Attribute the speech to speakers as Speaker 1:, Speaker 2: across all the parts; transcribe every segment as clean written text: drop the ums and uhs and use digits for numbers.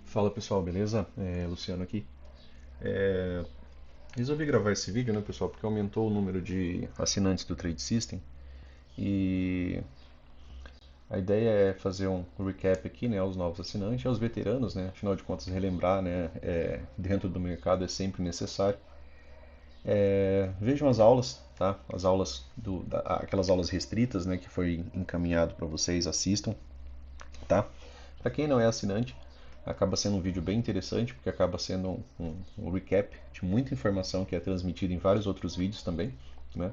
Speaker 1: Fala pessoal, beleza? Luciano aqui. É, Resolvi gravar esse vídeo, né, pessoal, porque aumentou o número de assinantes do Trade System e a ideia é fazer um recap aqui, né, aos novos assinantes e aos veteranos, né, afinal de contas relembrar, né, dentro do mercado é sempre necessário. Vejam as aulas, tá? As aulas aquelas aulas restritas, né, que foi encaminhado para vocês, assistam, tá? Para quem não é assinante, acaba sendo um vídeo bem interessante, porque acaba sendo um recap de muita informação que é transmitida em vários outros vídeos também, né?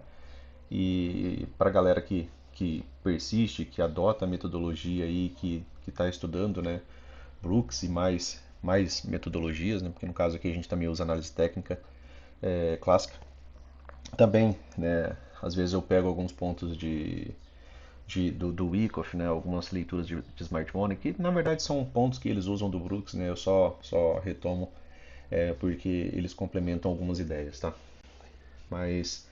Speaker 1: E para a galera que persiste, que adota a metodologia aí, que está estudando, né, Brooks e mais metodologias, né? Porque no caso aqui a gente também usa análise técnica clássica. Também, né, às vezes eu pego alguns pontos do Wyckoff, né, algumas leituras de smartphone, que na verdade são pontos que eles usam do Brooks, né, eu só retomo porque eles complementam algumas ideias, tá? Mas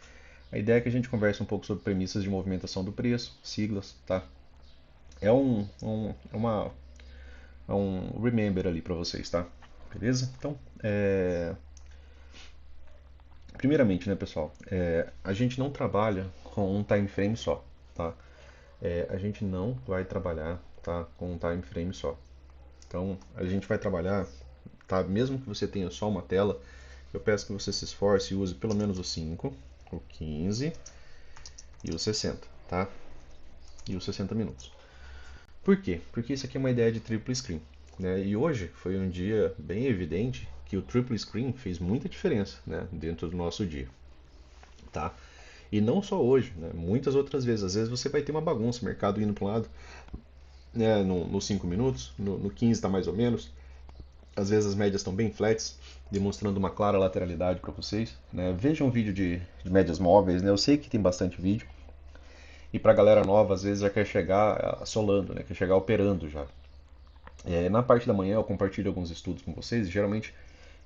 Speaker 1: a ideia é que a gente converse um pouco sobre premissas de movimentação do preço, siglas, tá? É um remember ali para vocês, tá? Beleza? Então, primeiramente, né, pessoal, a gente não trabalha com um time frame só, tá? A gente não vai trabalhar, tá, com um time frame só. Então, a gente vai trabalhar, tá? Mesmo que você tenha só uma tela, eu peço que você se esforce e use pelo menos o 5, o 15 e o 60, tá? E os 60 minutos. Por quê? Porque isso aqui é uma ideia de triple screen, né? E hoje foi um dia bem evidente que o triple screen fez muita diferença, né, dentro do nosso dia, tá? E não só hoje, né? Muitas outras vezes. Às vezes você vai ter uma bagunça, o mercado indo para um lado, né, nos 5 minutos, no 15 está mais ou menos. Às vezes as médias estão bem flats, demonstrando uma clara lateralidade para vocês, né? Vejam um vídeo de médias móveis, né? Eu sei que tem bastante vídeo. E para a galera nova, às vezes já quer chegar assolando, né? Quer chegar operando já. Na parte da manhã eu compartilho alguns estudos com vocês. Geralmente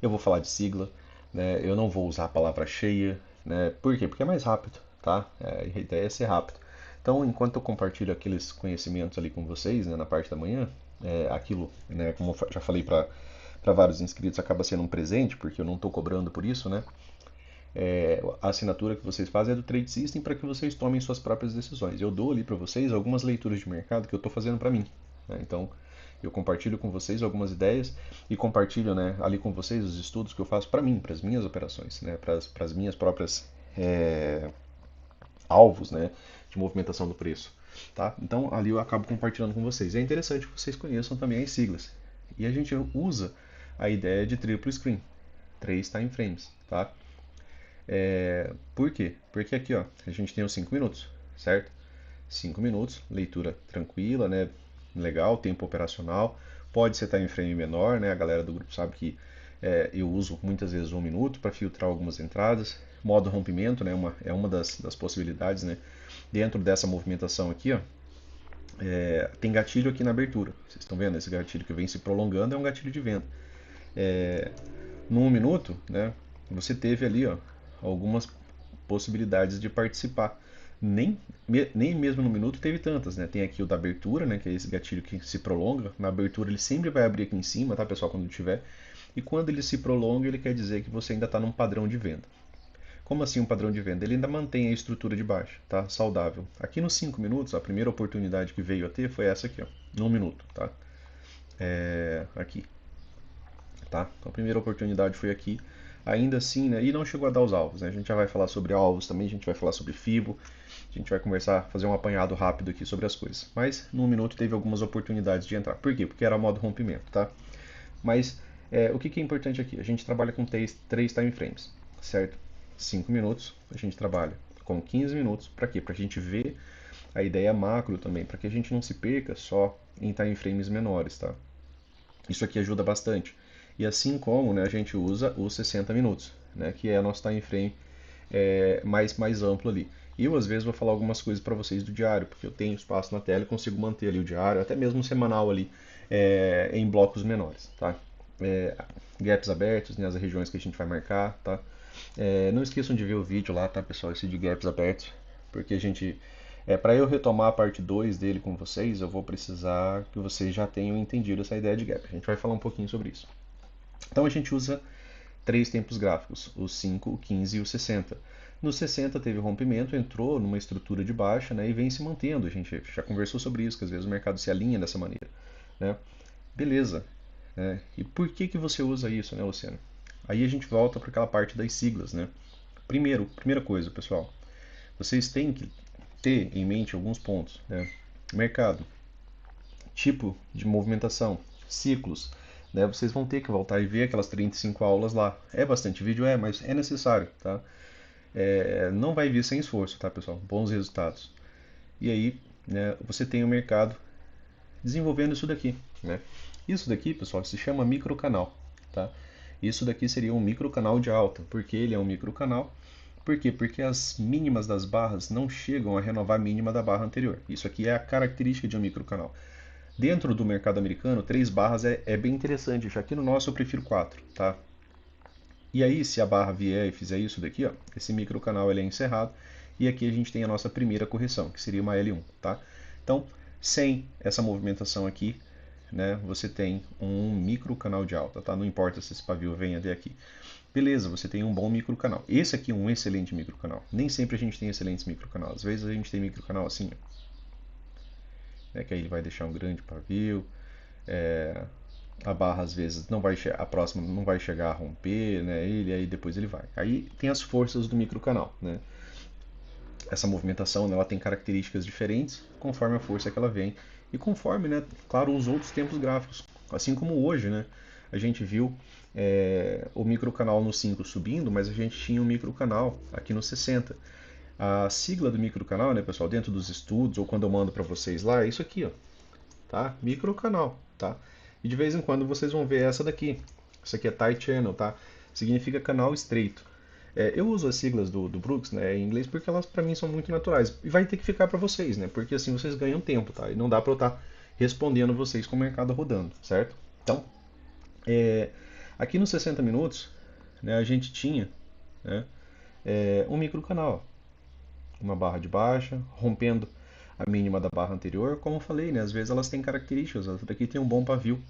Speaker 1: eu vou falar de sigla, né? Eu não vou usar a palavra cheia, né? Por quê? Porque é mais rápido, tá? A ideia é ser rápido. Então, enquanto eu compartilho aqueles conhecimentos ali com vocês, né, na parte da manhã, aquilo, né, como eu já falei para vários inscritos, acaba sendo um presente, porque eu não estou cobrando por isso, né? A assinatura que vocês fazem é do Trade System para que vocês tomem suas próprias decisões. Eu dou ali para vocês algumas leituras de mercado que eu estou fazendo para mim, né? Então, eu compartilho com vocês algumas ideias e compartilho, né, ali com vocês os estudos que eu faço para mim, para as minhas operações, né, para as minhas próprias alvos, né, de movimentação do preço, tá? Então ali eu acabo compartilhando com vocês. É interessante que vocês conheçam também as siglas. E a gente usa a ideia de triplo screen, 3 time frames, tá? Por quê? Porque aqui, ó, a gente tem os 5 minutos, certo? 5 minutos, leitura tranquila, né? Legal, tempo operacional. Pode ser time frame menor, né? A galera do grupo sabe que eu uso muitas vezes 1 minuto para filtrar algumas entradas. Modo rompimento, né? É uma das possibilidades, né? Dentro dessa movimentação aqui, ó, tem gatilho aqui na abertura. Vocês estão vendo? Esse gatilho que vem se prolongando é um gatilho de venda. No 1 minuto, né? Você teve ali, ó, algumas possibilidades de participar. Nem mesmo no minuto teve tantas, né? Tem aqui o da abertura, né? Que é esse gatilho que se prolonga. Na abertura ele sempre vai abrir aqui em cima, tá, pessoal? Quando tiver. E quando ele se prolonga, ele quer dizer que você ainda está num padrão de venda. Como assim um padrão de venda? Ele ainda mantém a estrutura de baixo, tá? Saudável. Aqui nos 5 minutos, a primeira oportunidade que veio a ter foi essa aqui, ó. No 1 minuto, tá? Aqui, tá? Então a primeira oportunidade foi aqui. Ainda assim, né? E não chegou a dar os alvos, né? A gente já vai falar sobre alvos também, a gente vai falar sobre FIBO, a gente vai conversar, fazer um apanhado rápido aqui sobre as coisas. Mas no 1 minuto teve algumas oportunidades de entrar. Por quê? Porque era modo rompimento, tá? Mas o que é importante aqui? A gente trabalha com 3 time frames, certo? 5 minutos, a gente trabalha com 15 minutos. Para quê? Para a gente ver a ideia macro também, para que a gente não se perca só em time frames menores, tá? Isso aqui ajuda bastante. E assim como, né, a gente usa os 60 minutos, né, que é nosso time frame mais amplo ali. E eu, às vezes, vou falar algumas coisas para vocês do diário, porque eu tenho espaço na tela e consigo manter ali o diário, até mesmo o semanal ali, em blocos menores, tá? É, Gaps abertos, né, as regiões que a gente vai marcar, tá? Não esqueçam de ver o vídeo lá, tá, pessoal, esse de gaps abertos, porque a gente Para eu retomar a parte 2 dele com vocês, eu vou precisar que vocês já tenham entendido essa ideia de gap. A gente vai falar um pouquinho sobre isso. Então a gente usa três tempos gráficos, o 5, o 15 e o 60. No 60 teve rompimento, entrou numa estrutura de baixa, né, e vem se mantendo. A gente já conversou sobre isso, que às vezes o mercado se alinha dessa maneira, né? Beleza. E por que que você usa isso, né, Luciano? Aí a gente volta para aquela parte das siglas, né? Primeira coisa, pessoal, vocês têm que ter em mente alguns pontos, né? Mercado, tipo de movimentação, ciclos, né? Vocês vão ter que voltar e ver aquelas 35 aulas lá. É bastante vídeo, mas é necessário, tá? Não vai vir sem esforço, tá, pessoal? Bons resultados. E aí, né, você tem o mercado desenvolvendo isso daqui, né? Isso daqui, pessoal, se chama microcanal, tá? Isso daqui seria um microcanal de alta. Por que ele é um microcanal? Por quê? Porque as mínimas das barras não chegam a renovar a mínima da barra anterior. Isso aqui é a característica de um microcanal. Dentro do mercado americano, 3 barras é bem interessante. Já aqui no nosso eu prefiro 4, tá? E aí, se a barra vier e fizer isso daqui, ó, esse microcanal ele é encerrado. E aqui a gente tem a nossa primeira correção, que seria uma L1, tá? Então, sem essa movimentação aqui, né, você tem um microcanal de alta, tá? Não importa se esse pavio vem até aqui. Beleza, você tem um bom microcanal. Esse aqui é um excelente microcanal. Nem sempre a gente tem excelentes microcanais. Às vezes a gente tem microcanal assim, ó, né, que aí ele vai deixar um grande pavio. A barra às vezes não vai a próxima não vai chegar a romper, né? Aí depois ele vai. Aí tem as forças do microcanal, né? Essa movimentação, né, ela tem características diferentes conforme a força que ela vem e conforme, né, claro, os outros tempos gráficos. Assim como hoje, né, a gente viu o microcanal no 5 subindo, mas a gente tinha um microcanal aqui no 60. A sigla do microcanal, né, pessoal, dentro dos estudos ou quando eu mando para vocês lá, é isso aqui, ó, tá? Microcanal, tá? E de vez em quando vocês vão ver essa daqui. Isso aqui é tight channel, tá? Significa canal estreito. Eu uso as siglas do Brooks, né, em inglês porque elas para mim são muito naturais. E vai ter que ficar para vocês, né? Porque assim vocês ganham tempo, tá? E não dá para eu estar respondendo vocês com o mercado rodando, certo? Então, aqui nos 60 minutos, né, a gente tinha, né, um microcanal, uma barra de baixa, rompendo a mínima da barra anterior. Como eu falei, né, às vezes elas têm características. Essa daqui tem um bom pavio,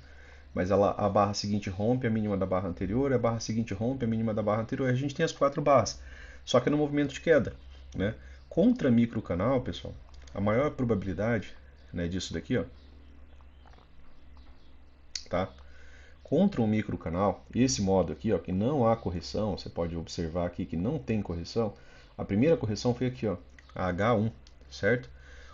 Speaker 1: mas a barra seguinte rompe a mínima da barra anterior, a barra seguinte rompe a mínima da barra anterior. A gente tem as 4 barras, só que no movimento de queda, né? Contra microcanal, pessoal, a maior probabilidade, né, disso daqui, ó, tá? Contra um microcanal, esse modo aqui, ó, que não há correção, você pode observar aqui que não tem correção. A primeira correção foi aqui, ó, a H1, certo?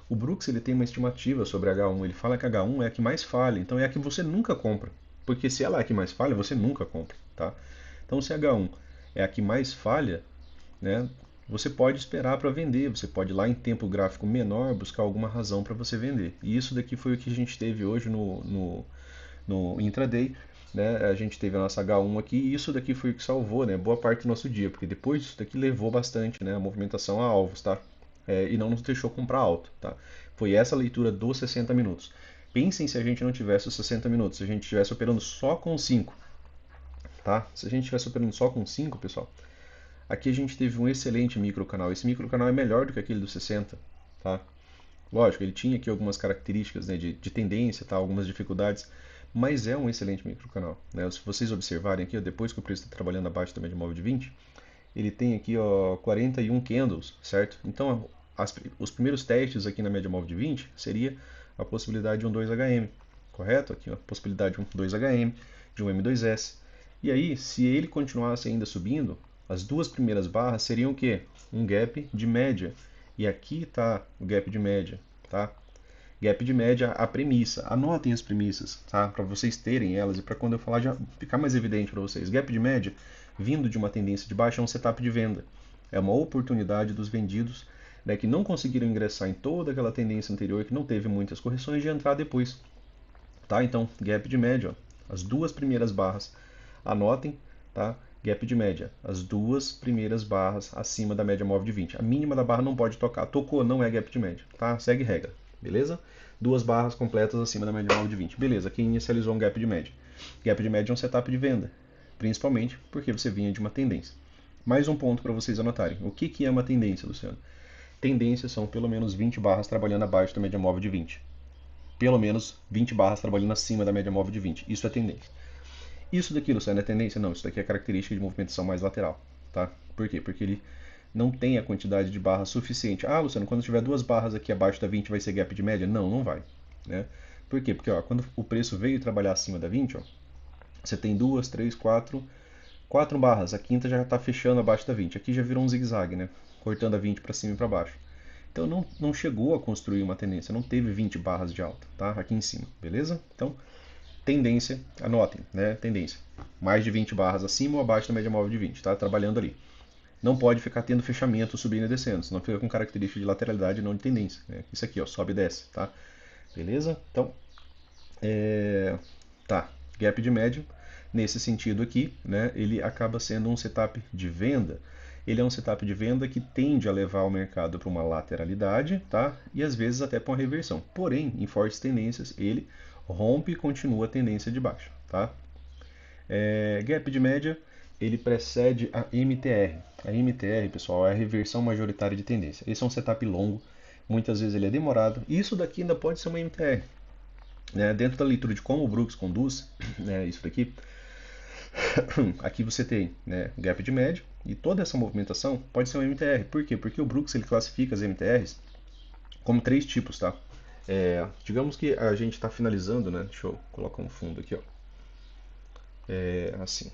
Speaker 1: O Brooks ele tem uma estimativa sobre a H1, ele fala que a H1 é a que mais falha, então é a que você nunca compra. Porque se ela é a que mais falha, você nunca compra, tá? Então se a H1 é a que mais falha, né, você pode esperar para vender, você pode ir lá em tempo gráfico menor buscar alguma razão para você vender. E isso daqui foi o que a gente teve hoje no intraday, né? A gente teve a nossa H1 aqui e isso daqui foi o que salvou, né, boa parte do nosso dia, porque depois isso daqui levou bastante, né, a movimentação a alvos, tá? E não nos deixou comprar alto, tá? Foi essa a leitura dos 60 minutos. Pensem se a gente não tivesse os 60 minutos, se a gente estivesse operando só com 5, tá? Se a gente estivesse operando só com 5, pessoal, aqui a gente teve um excelente microcanal. Esse microcanal é melhor do que aquele dos 60, tá? Lógico, ele tinha aqui algumas características, né, de tendência, tá, algumas dificuldades, mas é um excelente microcanal, né? Se vocês observarem aqui, ó, depois que o preço está trabalhando abaixo da média móvel de 20, ele tem aqui, ó, 41 candles, certo? Então, os primeiros testes aqui na média móvel de 20 seria a possibilidade de um 2HM, correto? Aqui, ó, possibilidade de um 2HM, de um M2S. E aí, se ele continuasse ainda subindo, as duas primeiras barras seriam o quê? Um gap de média. E aqui está o gap de média, tá? Gap de média, a premissa. Anotem as premissas, tá? Para vocês terem elas e para quando eu falar já ficar mais evidente para vocês. Gap de média, vindo de uma tendência de baixa, é um setup de venda. É uma oportunidade dos vendidos, né, que não conseguiram ingressar em toda aquela tendência anterior, que não teve muitas correções, de entrar depois. Tá? Então, gap de média, ó, as duas primeiras barras. Anotem, tá? Gap de média, as duas primeiras barras acima da média móvel de 20. A mínima da barra não pode tocar. Tocou, não é gap de média, tá? Segue regra, beleza? Duas barras completas acima da média móvel de 20. Beleza, aqui inicializou um gap de média. Gap de média é um setup de venda, principalmente porque você vinha de uma tendência. Mais um ponto para vocês anotarem. O que é uma tendência, Luciano? tendências são pelo menos 20 barras trabalhando abaixo da média móvel de 20. Pelo menos 20 barras trabalhando acima da média móvel de 20. Isso é tendência. Isso daqui, Luciano, é tendência? Não, isso daqui é característica de movimentação mais lateral. Tá? Por quê? Porque ele não tem a quantidade de barras suficiente. Ah, Luciano, quando tiver duas barras aqui abaixo da 20 vai ser gap de média? Não, não vai. Né? Por quê? Porque ó, quando o preço veio trabalhar acima da 20, ó, você tem duas, três, quatro barras. A quinta já está fechando abaixo da 20. Aqui já virou um zigue-zague, né? Cortando a 20 para cima e para baixo. Então não chegou a construir uma tendência, não teve 20 barras de alta, tá? Aqui em cima, beleza? Então, tendência, anotem, né? Tendência. Mais de 20 barras acima ou abaixo da média móvel de 20, tá? Trabalhando ali. Não pode ficar tendo fechamento subindo e descendo, senão fica com característica de lateralidade e não de tendência. Né? Isso aqui, ó, sobe e desce, tá? Beleza? Então, tá. Gap de média, nesse sentido aqui, né? Ele acaba sendo um setup de venda. Ele é um setup de venda que tende a levar o mercado para uma lateralidade, tá? E às vezes até para uma reversão. Porém, em fortes tendências, ele rompe e continua a tendência de baixa, tá? Gap de média, ele precede a MTR. A MTR, pessoal, é a reversão majoritária de tendência. Esse é um setup longo, muitas vezes ele é demorado. Isso daqui ainda pode ser uma MTR. Né? Dentro da leitura de como o Brooks conduz, né, isso daqui, aqui você tem, né, gap de média e toda essa movimentação pode ser uma MTR. Por quê? Porque o Brooks ele classifica as MTRs como três tipos, tá? Digamos que a gente está finalizando, né? Deixa eu colocar um fundo aqui, ó. Assim.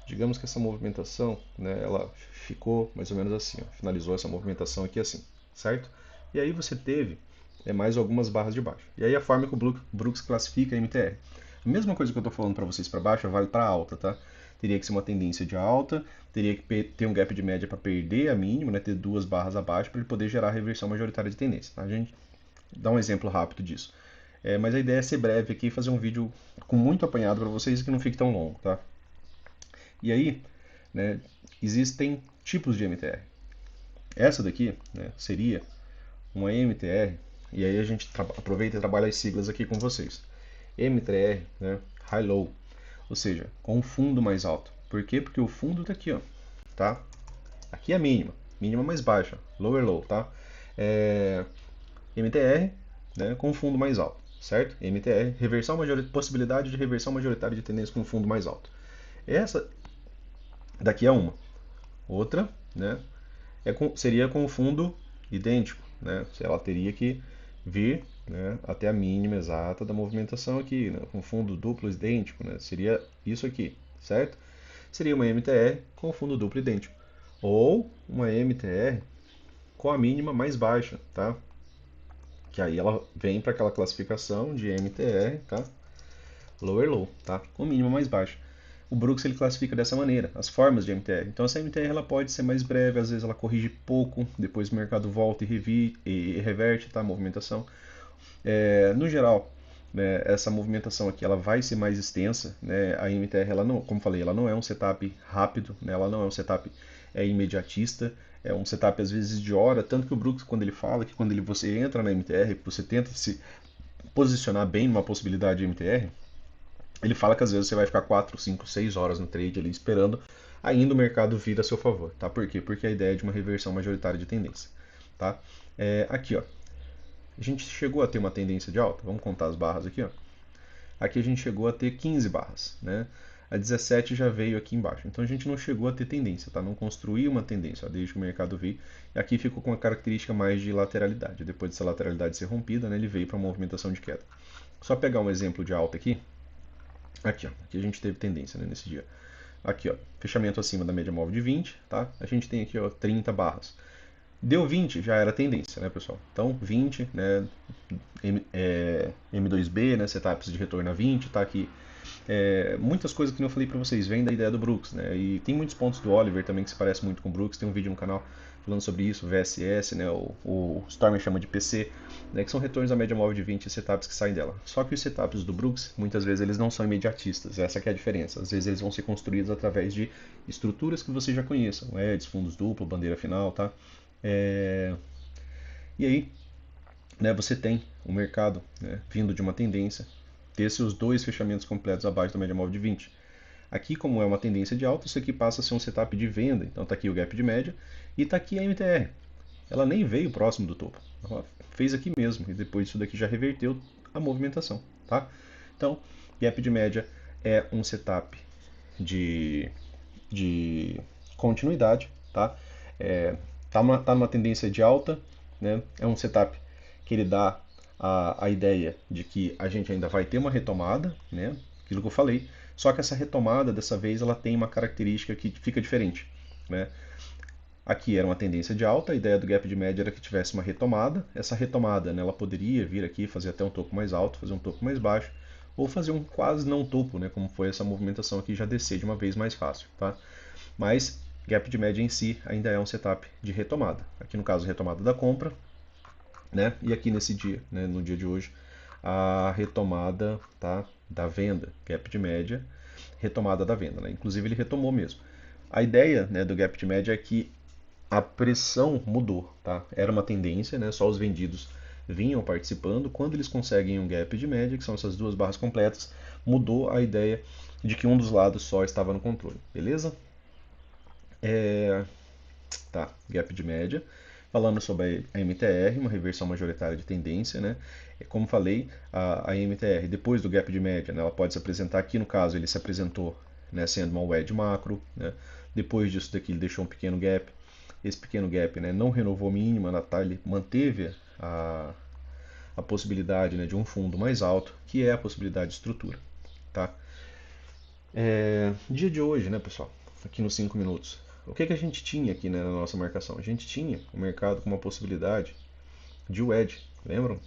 Speaker 1: Digamos que essa movimentação, né, ela ficou mais ou menos assim, ó, finalizou essa movimentação aqui assim, certo? E aí você teve mais algumas barras de baixo. E aí a forma que o Brooks classifica a MTR. A mesma coisa que eu estou falando para vocês para baixo vale para alta, tá? Teria que ser uma tendência de alta, teria que ter um gap de média para perder a mínima, né, ter duas barras abaixo para ele poder gerar a reversão majoritária de tendência. Tá? A gente dá um exemplo rápido disso. Mas a ideia é ser breve aqui e fazer um vídeo com muito apanhado para vocês que não fique tão longo, tá? E aí, né, existem tipos de MTR. Essa daqui, né, seria uma MTR, e aí a gente aproveita e trabalha as siglas aqui com vocês. MTR, né, High Low, ou seja, com um fundo mais alto. Por quê? Porque o fundo está aqui, ó, tá? Aqui é a mínima, mínima mais baixa, Lower Low, tá? MTR, né, com fundo mais alto, certo? MTR, possibilidade de reversão majoritária de tendência com fundo mais alto. Essa daqui é uma. Outra, né, seria com o fundo idêntico, né? Ela teria que vir, né, até a mínima exata da movimentação aqui, né, com fundo duplo idêntico, né? Seria isso aqui, certo? Seria uma MTR com fundo duplo idêntico. Ou uma MTR com a mínima mais baixa, tá? Que aí ela vem para aquela classificação de MTR, tá? Lower Low, tá? Com mínima mais baixa. O Brooks ele classifica dessa maneira, as formas de MTR. Então essa MTR ela pode ser mais breve, às vezes ela corrige pouco, depois o mercado volta e reverte, tá, a movimentação. No geral, né, essa movimentação aqui ela vai ser mais extensa. Né? A MTR, ela não, como falei, ela não é um setup rápido, né? Ela não é um setup imediatista, é um setup às vezes de hora, tanto que o Brooks quando ele fala que quando você entra na MTR, você tenta se posicionar bem numa possibilidade de MTR, ele fala que às vezes você vai ficar 4, 5, 6 horas no trade ali esperando ainda o mercado vir a seu favor, tá? Por quê? Porque a ideia é de uma reversão majoritária de tendência, tá? Aqui, ó, a gente chegou a ter uma tendência de alta, vamos contar as barras aqui, ó. Aqui a gente chegou a ter 15 barras, né? A 17 já veio aqui embaixo, então a gente não chegou a ter tendência, tá? Não construiu uma tendência, ó, desde que o mercado veio. E aqui ficou com uma característica mais de lateralidade. Depois dessa lateralidade ser rompida, né, ele veio para uma movimentação de queda. Só pegar um exemplo de alta aqui. Aqui, ó, aqui a gente teve tendência, né, nesse dia. Aqui, ó, fechamento acima da média móvel de 20, tá? A gente tem aqui, ó, 30 barras. Deu 20, já era tendência, né, pessoal? Então, 20, né, M2B, né, setups de retorno a 20, tá aqui. Muitas coisas que eu falei para vocês vêm da ideia do Brooks, né? E tem muitos pontos do Oliver também que se parece muito com o Brooks. Tem um vídeo no canal falando sobre isso, VSS, né? O Stormer chama de PC, né? Que são retornos à média móvel de 20 setups que saem dela. Só que os setups do Brooks, muitas vezes eles não são imediatistas. Essa que é a diferença. Às vezes eles vão ser construídos através de estruturas que você já conheça, LEDs, fundos duplo, bandeira final, tá? E aí, né, você tem o mercado, né, vindo de uma tendência ter seus dois fechamentos completos abaixo da média móvel de 20. Aqui, como é uma tendência de alta, isso aqui passa a ser um setup de venda. Então está aqui o gap de média e está aqui a MTR. Ela nem veio próximo do topo. Ela fez aqui mesmo e depois isso daqui já reverteu a movimentação, tá? Então, gap de média é um setup de continuidade, tá? Tá numa tendência de alta, né? É um setup que ele dá a ideia de que a gente ainda vai ter uma retomada, né? Aquilo que eu falei. Só que essa retomada, dessa vez, ela tem uma característica que fica diferente, né? Aqui era uma tendência de alta, a ideia do gap de média era que tivesse uma retomada. Essa retomada, né, ela poderia vir aqui fazer até um topo mais alto, fazer um topo mais baixo, ou fazer um quase não topo, né, como foi essa movimentação aqui, já descer de uma vez mais fácil, tá? Mas gap de média em si ainda é um setup de retomada. Aqui no caso, retomada da compra, né? E aqui nesse dia, né, no dia de hoje, a retomada, tá, da venda, gap de média, retomada da venda, né? Inclusive ele retomou mesmo. A ideia, né, do gap de média é que a pressão mudou, tá? Era uma tendência, né? Só os vendidos vinham participando. Quando eles conseguem um gap de média, que são essas duas barras completas, mudou a ideia de que um dos lados só estava no controle, beleza? Tá, gap de média. Falando sobre a MTR, uma reversão majoritária de tendência, né? Como falei, a MTR, depois do gap de média, né, ela pode se apresentar aqui, no caso, ele se apresentou, né, sendo uma wedge macro, né? Depois disso daqui, ele deixou um pequeno gap. Esse pequeno gap, né, não renovou mínima, ele manteve a possibilidade, né, de um fundo mais alto, que é a possibilidade de estrutura, tá? Dia de hoje, né, pessoal? Aqui nos 5 minutos. O que a gente tinha aqui, né, na nossa marcação? A gente tinha o mercado com uma possibilidade de wedge, lembram?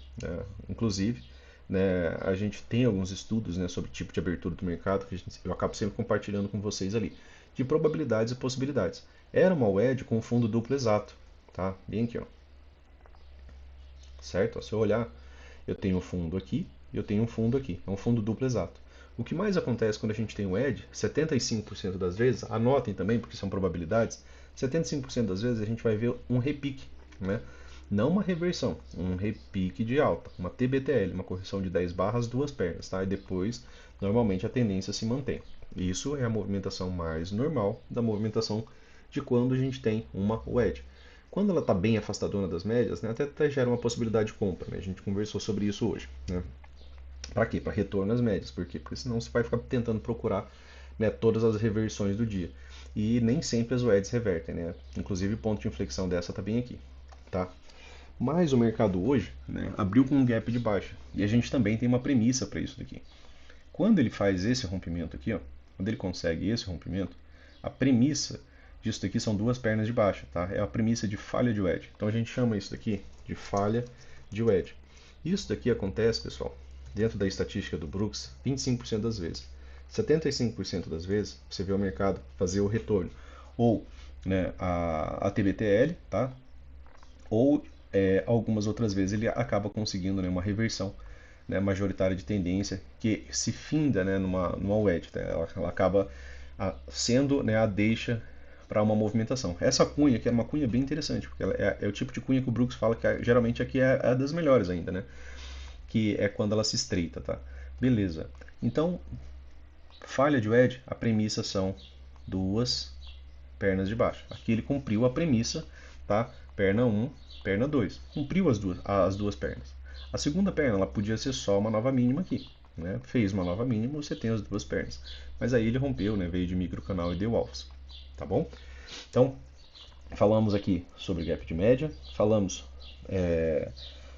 Speaker 1: Inclusive, né, a gente tem alguns estudos, né, sobre tipo de abertura do mercado que eu acabo sempre compartilhando com vocês ali, de probabilidades e possibilidades. Era uma wedge com fundo duplo exato, tá? Bem aqui, ó. Certo? Se eu olhar, eu tenho um fundo aqui e eu tenho um fundo aqui. É um fundo duplo exato. O que mais acontece quando a gente tem o edge, 75% das vezes, anotem também porque são probabilidades, 75% das vezes a gente vai ver um repique, né? Não uma reversão, um repique de alta, uma TBTL, uma correção de 10 barras, duas pernas, tá? E depois, normalmente, a tendência se mantém. Isso é a movimentação mais normal da movimentação de quando a gente tem uma wedge. Quando ela está bem afastadona das médias, né, até gera uma possibilidade de compra. Né? A gente conversou sobre isso hoje. Né? Para quê? Para retorno às médias. Por quê? Porque senão você vai ficar tentando procurar, né, todas as reversões do dia. E nem sempre as wedges revertem. Né? Inclusive, o ponto de inflexão dessa está bem aqui. Tá? Mas o mercado hoje, né, abriu com um gap de baixa. E a gente também tem uma premissa para isso daqui. Quando ele faz esse rompimento aqui, ó, quando ele consegue esse rompimento, a premissa disso daqui são duas pernas de baixa, tá? É a premissa de falha de wedge. Então a gente chama isso daqui de falha de wedge. Isso daqui acontece, pessoal, dentro da estatística do Brooks, 25% das vezes. 75% das vezes você vê o mercado fazer o retorno ou, né, a TBTL, tá? Ou algumas outras vezes ele acaba conseguindo, né, uma reversão, né, majoritária de tendência que se finda, né, numa wedge. Tá? Ela acaba sendo, né, a deixa para uma movimentação. Essa cunha aqui é uma cunha bem interessante, porque ela é o tipo de cunha que o Brooks fala que geralmente aqui é a das melhores ainda, né? Que é quando ela se estreita, tá? Beleza. Então, falha de wedge, a premissa são duas pernas de baixo. Aqui ele cumpriu a premissa, tá? Perna 1, perna 2. Cumpriu as duas pernas. A segunda perna ela podia ser só uma nova mínima aqui. Né? Fez uma nova mínima, você tem as duas pernas. Mas aí ele rompeu, né? Veio de micro canal e deu alvos. Tá bom? Então, falamos aqui sobre gap de média, falamos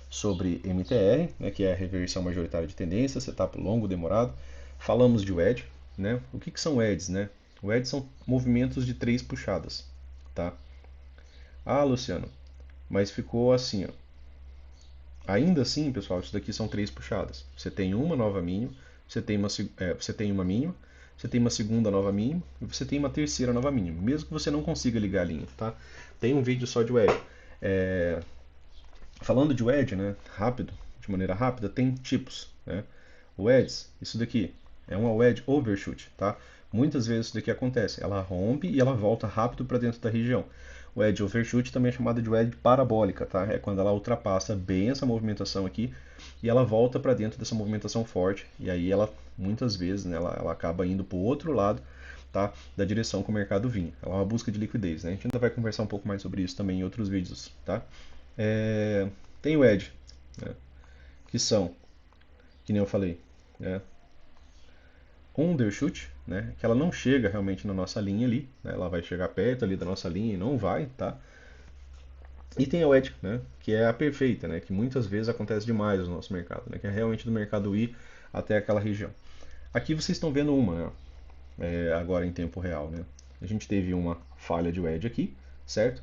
Speaker 1: sobre MTR, né, que é a reversão majoritária de tendência, setup longo, demorado. Falamos de wedge, né? O que são wedges, né? Wedges são movimentos de três puxadas, tá? Ah, Luciano, mas ficou assim, ó. Ainda assim, pessoal, isso daqui são três puxadas. Você tem uma nova mínima, você tem uma mínima, você tem uma segunda nova mínima e você tem uma terceira nova mínima, mesmo que você não consiga ligar a linha, tá? Tem um vídeo só de wedge. Falando de wedge, né, de maneira rápida, tem tipos, né? Wedges, isso daqui é uma wedge overshoot, tá? Muitas vezes isso daqui acontece, ela rompe e ela volta rápido para dentro da região. O edge overshoot também é chamado de edge parabólica, tá? É quando ela ultrapassa bem essa movimentação aqui e ela volta para dentro dessa movimentação forte. E aí ela, muitas vezes, né, ela acaba indo para o outro lado, tá, da direção que o mercado vinha. Ela é uma busca de liquidez, né? A gente ainda vai conversar um pouco mais sobre isso também em outros vídeos, tá? Tem o edge, né, que são, que nem eu falei, né, undershoot, né, que ela não chega realmente na nossa linha ali, né, ela vai chegar perto ali da nossa linha e não vai, tá? E tem a wedge, né, que é a perfeita, né, que muitas vezes acontece demais no nosso mercado, né, que é realmente do mercado ir até aquela região. Aqui vocês estão vendo uma, né, agora em tempo real, né? A gente teve uma falha de wedge aqui, certo?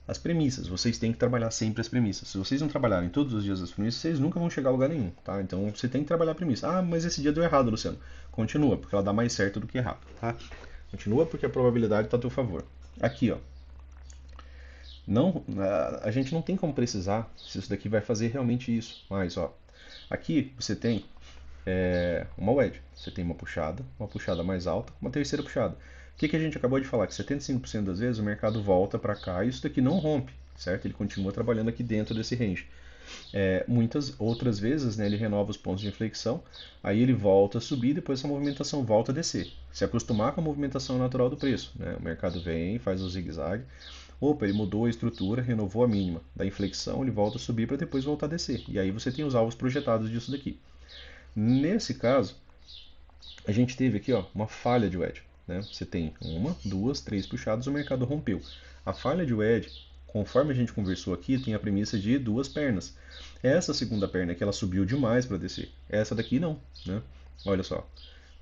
Speaker 1: As premissas, vocês têm que trabalhar sempre as premissas. Se vocês não trabalharem todos os dias as premissas, vocês nunca vão chegar a lugar nenhum, tá? Então você tem que trabalhar a premissa. Ah, mas esse dia deu errado, Luciano. Continua, porque ela dá mais certo do que errado, tá? Continua porque a probabilidade está a teu favor. Aqui, ó. Não, a gente não tem como precisar se isso daqui vai fazer realmente isso. Mas, ó, aqui você tem uma wedge. Você tem uma puxada mais alta, uma terceira puxada. O que a gente acabou de falar? Que 75% das vezes o mercado volta para cá e isso daqui não rompe, certo? Ele continua trabalhando aqui dentro desse range. Muitas outras vezes, né, ele renova os pontos de inflexão, aí ele volta a subir, depois essa movimentação volta a descer. Se acostumar com a movimentação natural do preço, né? O mercado vem, faz o zigue-zague, opa, ele mudou a estrutura, renovou a mínima da inflexão, ele volta a subir para depois voltar a descer. E aí você tem os alvos projetados disso daqui. Nesse caso, a gente teve aqui, ó, uma falha de wedge, né? Você tem uma, duas, três puxadas, o mercado rompeu. A falha de wedge, conforme a gente conversou aqui, tem a premissa de duas pernas. Essa segunda perna aqui, ela subiu demais para descer. Essa daqui não, né? Olha só,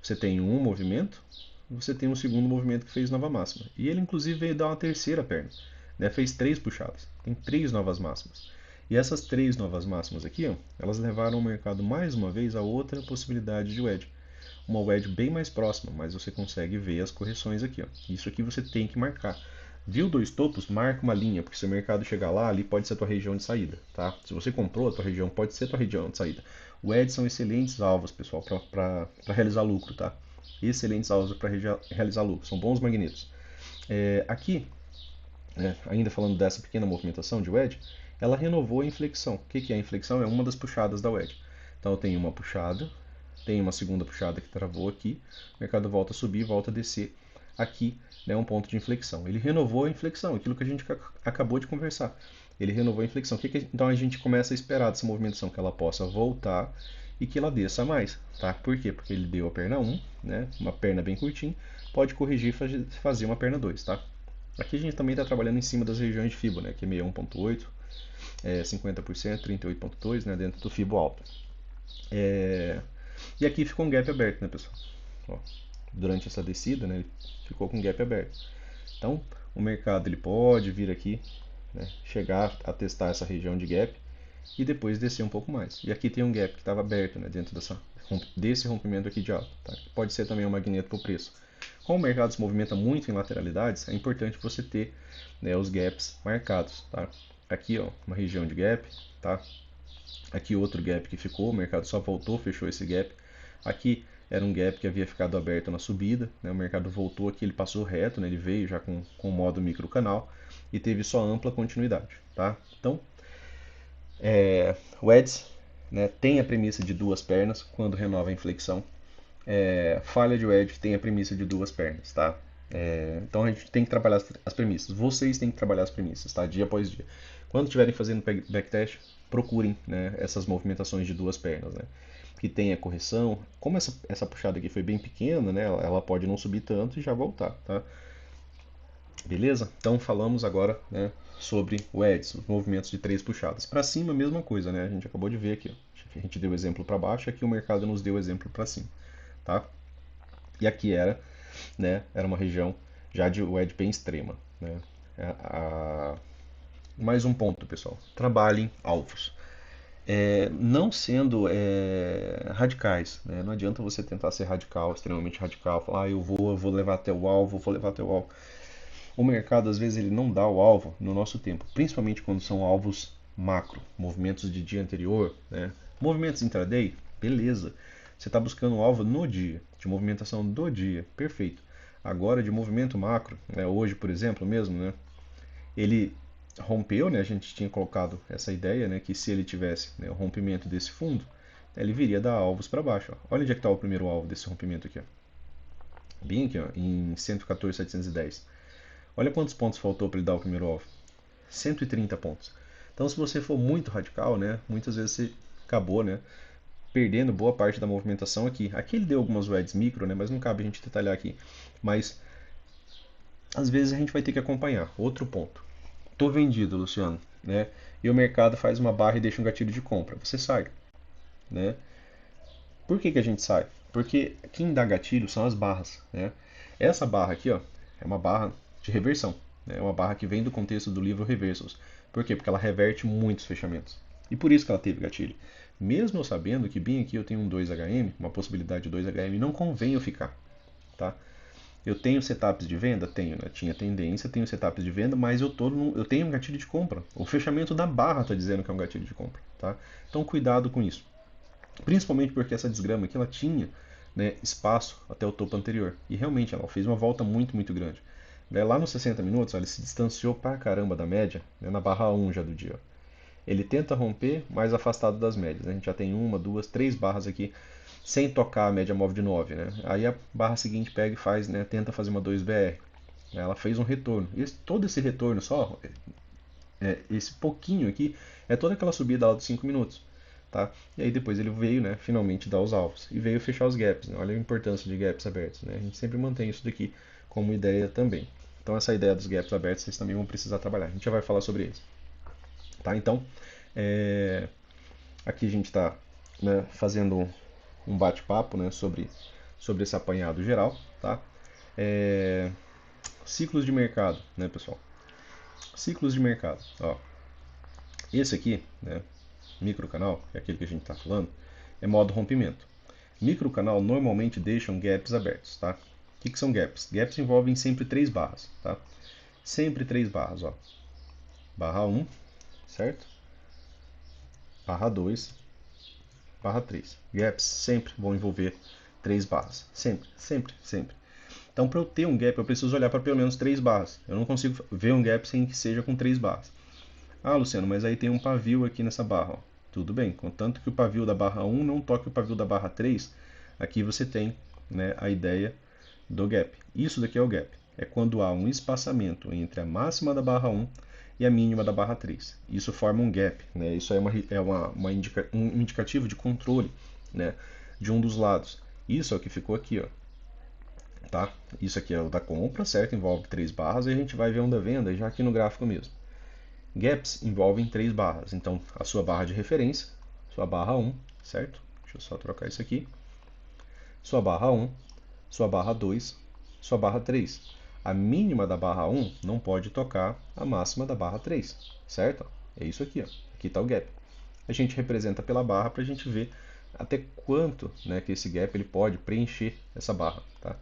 Speaker 1: você tem um movimento, você tem um segundo movimento que fez nova máxima. E ele inclusive veio dar uma terceira perna, né? Fez três puxadas, tem três novas máximas. E essas três novas máximas aqui, ó, elas levaram o mercado mais uma vez a outra possibilidade de wedge. Uma wedge bem mais próxima, mas você consegue ver as correções aqui. Ó. Isso aqui você tem que marcar. Viu dois topos? Marca uma linha, porque se o mercado chegar lá, ali pode ser a tua região de saída. Tá? Se você comprou, a tua região pode ser a tua região de saída. Wedges são excelentes alvos, pessoal, para realizar lucro. Tá? Excelentes alvos para realizar lucro. São bons magnetos. Aqui, ainda falando dessa pequena movimentação de wedge, ela renovou a inflexão. O que é a inflexão? É uma das puxadas da wedge. Então eu tenho uma puxada, tem uma segunda puxada que travou aqui, o mercado volta a subir, volta a descer. Aqui, né, um ponto de inflexão. Ele renovou a inflexão, aquilo que a gente acabou de conversar. Ele renovou a inflexão. Então a gente começa a esperar dessa movimentação que ela possa voltar e que ela desça mais, tá? Por quê? Porque ele deu a perna 1, né, uma perna bem curtinha, pode corrigir e fazer uma perna 2, tá? Aqui a gente também está trabalhando em cima das regiões de FIBO, né, que é 61.8, 50%, 38.2, né, dentro do FIBO alto. E aqui ficou um gap aberto, né, pessoal? Ó, durante essa descida, né, ele ficou com um gap aberto. Então, o mercado ele pode vir aqui, né, chegar a testar essa região de gap e depois descer um pouco mais. E aqui tem um gap que estava aberto, né, dentro desse rompimento aqui de alta. Tá? Pode ser também um magneto para o preço. Como o mercado se movimenta muito em lateralidades, é importante você ter, né, os gaps marcados. Tá? Aqui, ó, uma região de gap, tá? Aqui outro gap que ficou, o mercado só voltou, fechou esse gap. Aqui era um gap que havia ficado aberto na subida, né? O mercado voltou aqui, ele passou reto, né? Ele veio já com o modo micro canal e teve só ampla continuidade, tá? Então, o EDS, né, tem a premissa de duas pernas quando renova a inflexão. Falha de wedge tem a premissa de duas pernas, tá? Então a gente tem que trabalhar as premissas. Vocês têm que trabalhar as premissas, tá? Dia após dia. Quando estiverem fazendo backtest, procurem, né, essas movimentações de duas pernas, né? Que tem a correção. Como essa puxada aqui foi bem pequena, né? Ela pode não subir tanto e já voltar, tá? Beleza? Então falamos agora, né, sobre o EDS, os movimentos de três puxadas. Para cima, a mesma coisa, né? A gente acabou de ver aqui. Ó. A gente deu exemplo para baixo, aqui o mercado nos deu exemplo para cima, tá? E aqui era uma região já de wedge bem extrema, né? Mais um ponto, pessoal. Trabalhem alvos. Não sendo radicais, né? Não adianta você tentar ser radical, extremamente radical, falar, eu vou levar até o alvo, vou levar até o alvo. O mercado, às vezes, ele não dá o alvo no nosso tempo, principalmente quando são alvos macro, movimentos de dia anterior, né? Movimentos intraday, beleza. Você está buscando o alvo no dia, de movimentação do dia, perfeito. Agora, de movimento macro, né? Hoje, por exemplo, mesmo, né? ele rompeu, né? A gente tinha colocado essa ideia, né, que se ele tivesse, né, o rompimento desse fundo, ele viria dar alvos para baixo. Ó. Olha onde é que está o primeiro alvo desse rompimento aqui. Ó. Bem aqui, ó, em 114.710. Olha quantos pontos faltou para ele dar o primeiro alvo. 130 pontos. Então, se você for muito radical, né, muitas vezes você acabou, né, perdendo boa parte da movimentação aqui. Aqui ele deu algumas wedges micro, né, mas não cabe a gente detalhar aqui. Mas às vezes a gente vai ter que acompanhar. Outro ponto. Tô vendido, Luciano, né? E o mercado faz uma barra e deixa um gatilho de compra. Você sai, né? Por que que a gente sai? Porque quem dá gatilho são as barras, né? Essa barra aqui, ó, é uma barra de reversão, né? É uma barra que vem do contexto do livro Reversals. Por quê? Porque ela reverte muitos fechamentos. E por isso que ela teve gatilho. Mesmo eu sabendo que bem aqui eu tenho um 2HM, uma possibilidade de 2HM, não convém eu ficar, tá? Eu tenho setups de venda? Tenho, né? Tinha tendência, tenho setups de venda, mas eu tenho um gatilho de compra. O fechamento da barra está dizendo que é um gatilho de compra, tá? Então cuidado com isso. Principalmente porque essa desgrama aqui ela tinha, né, espaço até o topo anterior. E realmente ela fez uma volta muito, muito grande. Daí, lá nos 60 minutos, ó, ele se distanciou pra caramba da média, né, na barra 1 já do dia. Ó. Ele tenta romper, mais afastado das médias. Né? A gente já tem uma, duas, três barras aqui sem tocar a média móvel de 9. Né? Aí a barra seguinte pega e faz, né, tenta fazer uma 2BR. Ela fez um retorno. Todo esse retorno só, esse pouquinho aqui, é toda aquela subida lá dos 5 minutos. Tá? E aí depois ele veio, né, finalmente dar os alvos. E veio fechar os gaps. Né? Olha a importância de gaps abertos. Né? A gente sempre mantém isso daqui como ideia também. Então essa ideia dos gaps abertos vocês também vão precisar trabalhar. A gente já vai falar sobre eles. Tá? Então, aqui a gente está, né, fazendo um bate-papo, né, sobre esse apanhado geral. Tá? Ciclos de mercado, né, pessoal? Ciclos de mercado. Ó. Esse aqui, né, microcanal, que é aquele que a gente está falando, é modo rompimento. Microcanal normalmente deixam gaps abertos, tá? O que são gaps? Gaps envolvem sempre três barras, tá? Sempre três barras, ó. Barra 1, certo? Barra 2, barra 3. Gaps sempre vão envolver três barras. Sempre, sempre, sempre. Então, para eu ter um gap, eu preciso olhar para pelo menos três barras. Eu não consigo ver um gap sem que seja com três barras. Ah, Luciano, mas aí tem um pavio aqui nessa barra. Ó. Tudo bem, contanto que o pavio da barra 1 não toque o pavio da barra 3, aqui você tem, né, a ideia do gap. Isso daqui é o gap. É quando há um espaçamento entre a máxima da barra 1 e a mínima da barra 3. Isso forma um gap. Né? Isso é um indicativo de controle, né, de um dos lados. Isso é o que ficou aqui. Ó. Tá? Isso aqui é o da compra, certo? Envolve três barras e a gente vai ver um da venda já aqui no gráfico mesmo. Gaps envolvem três barras, então a sua barra de referência, sua barra 1, certo? Deixa eu só trocar isso aqui. Sua barra 1, sua barra 2, sua barra 3. A mínima da barra 1 não pode tocar a máxima da barra 3, certo? É isso aqui, ó. Aqui está o gap. A gente representa pela barra para a gente ver até quanto, né, que esse gap ele pode preencher essa barra, tá?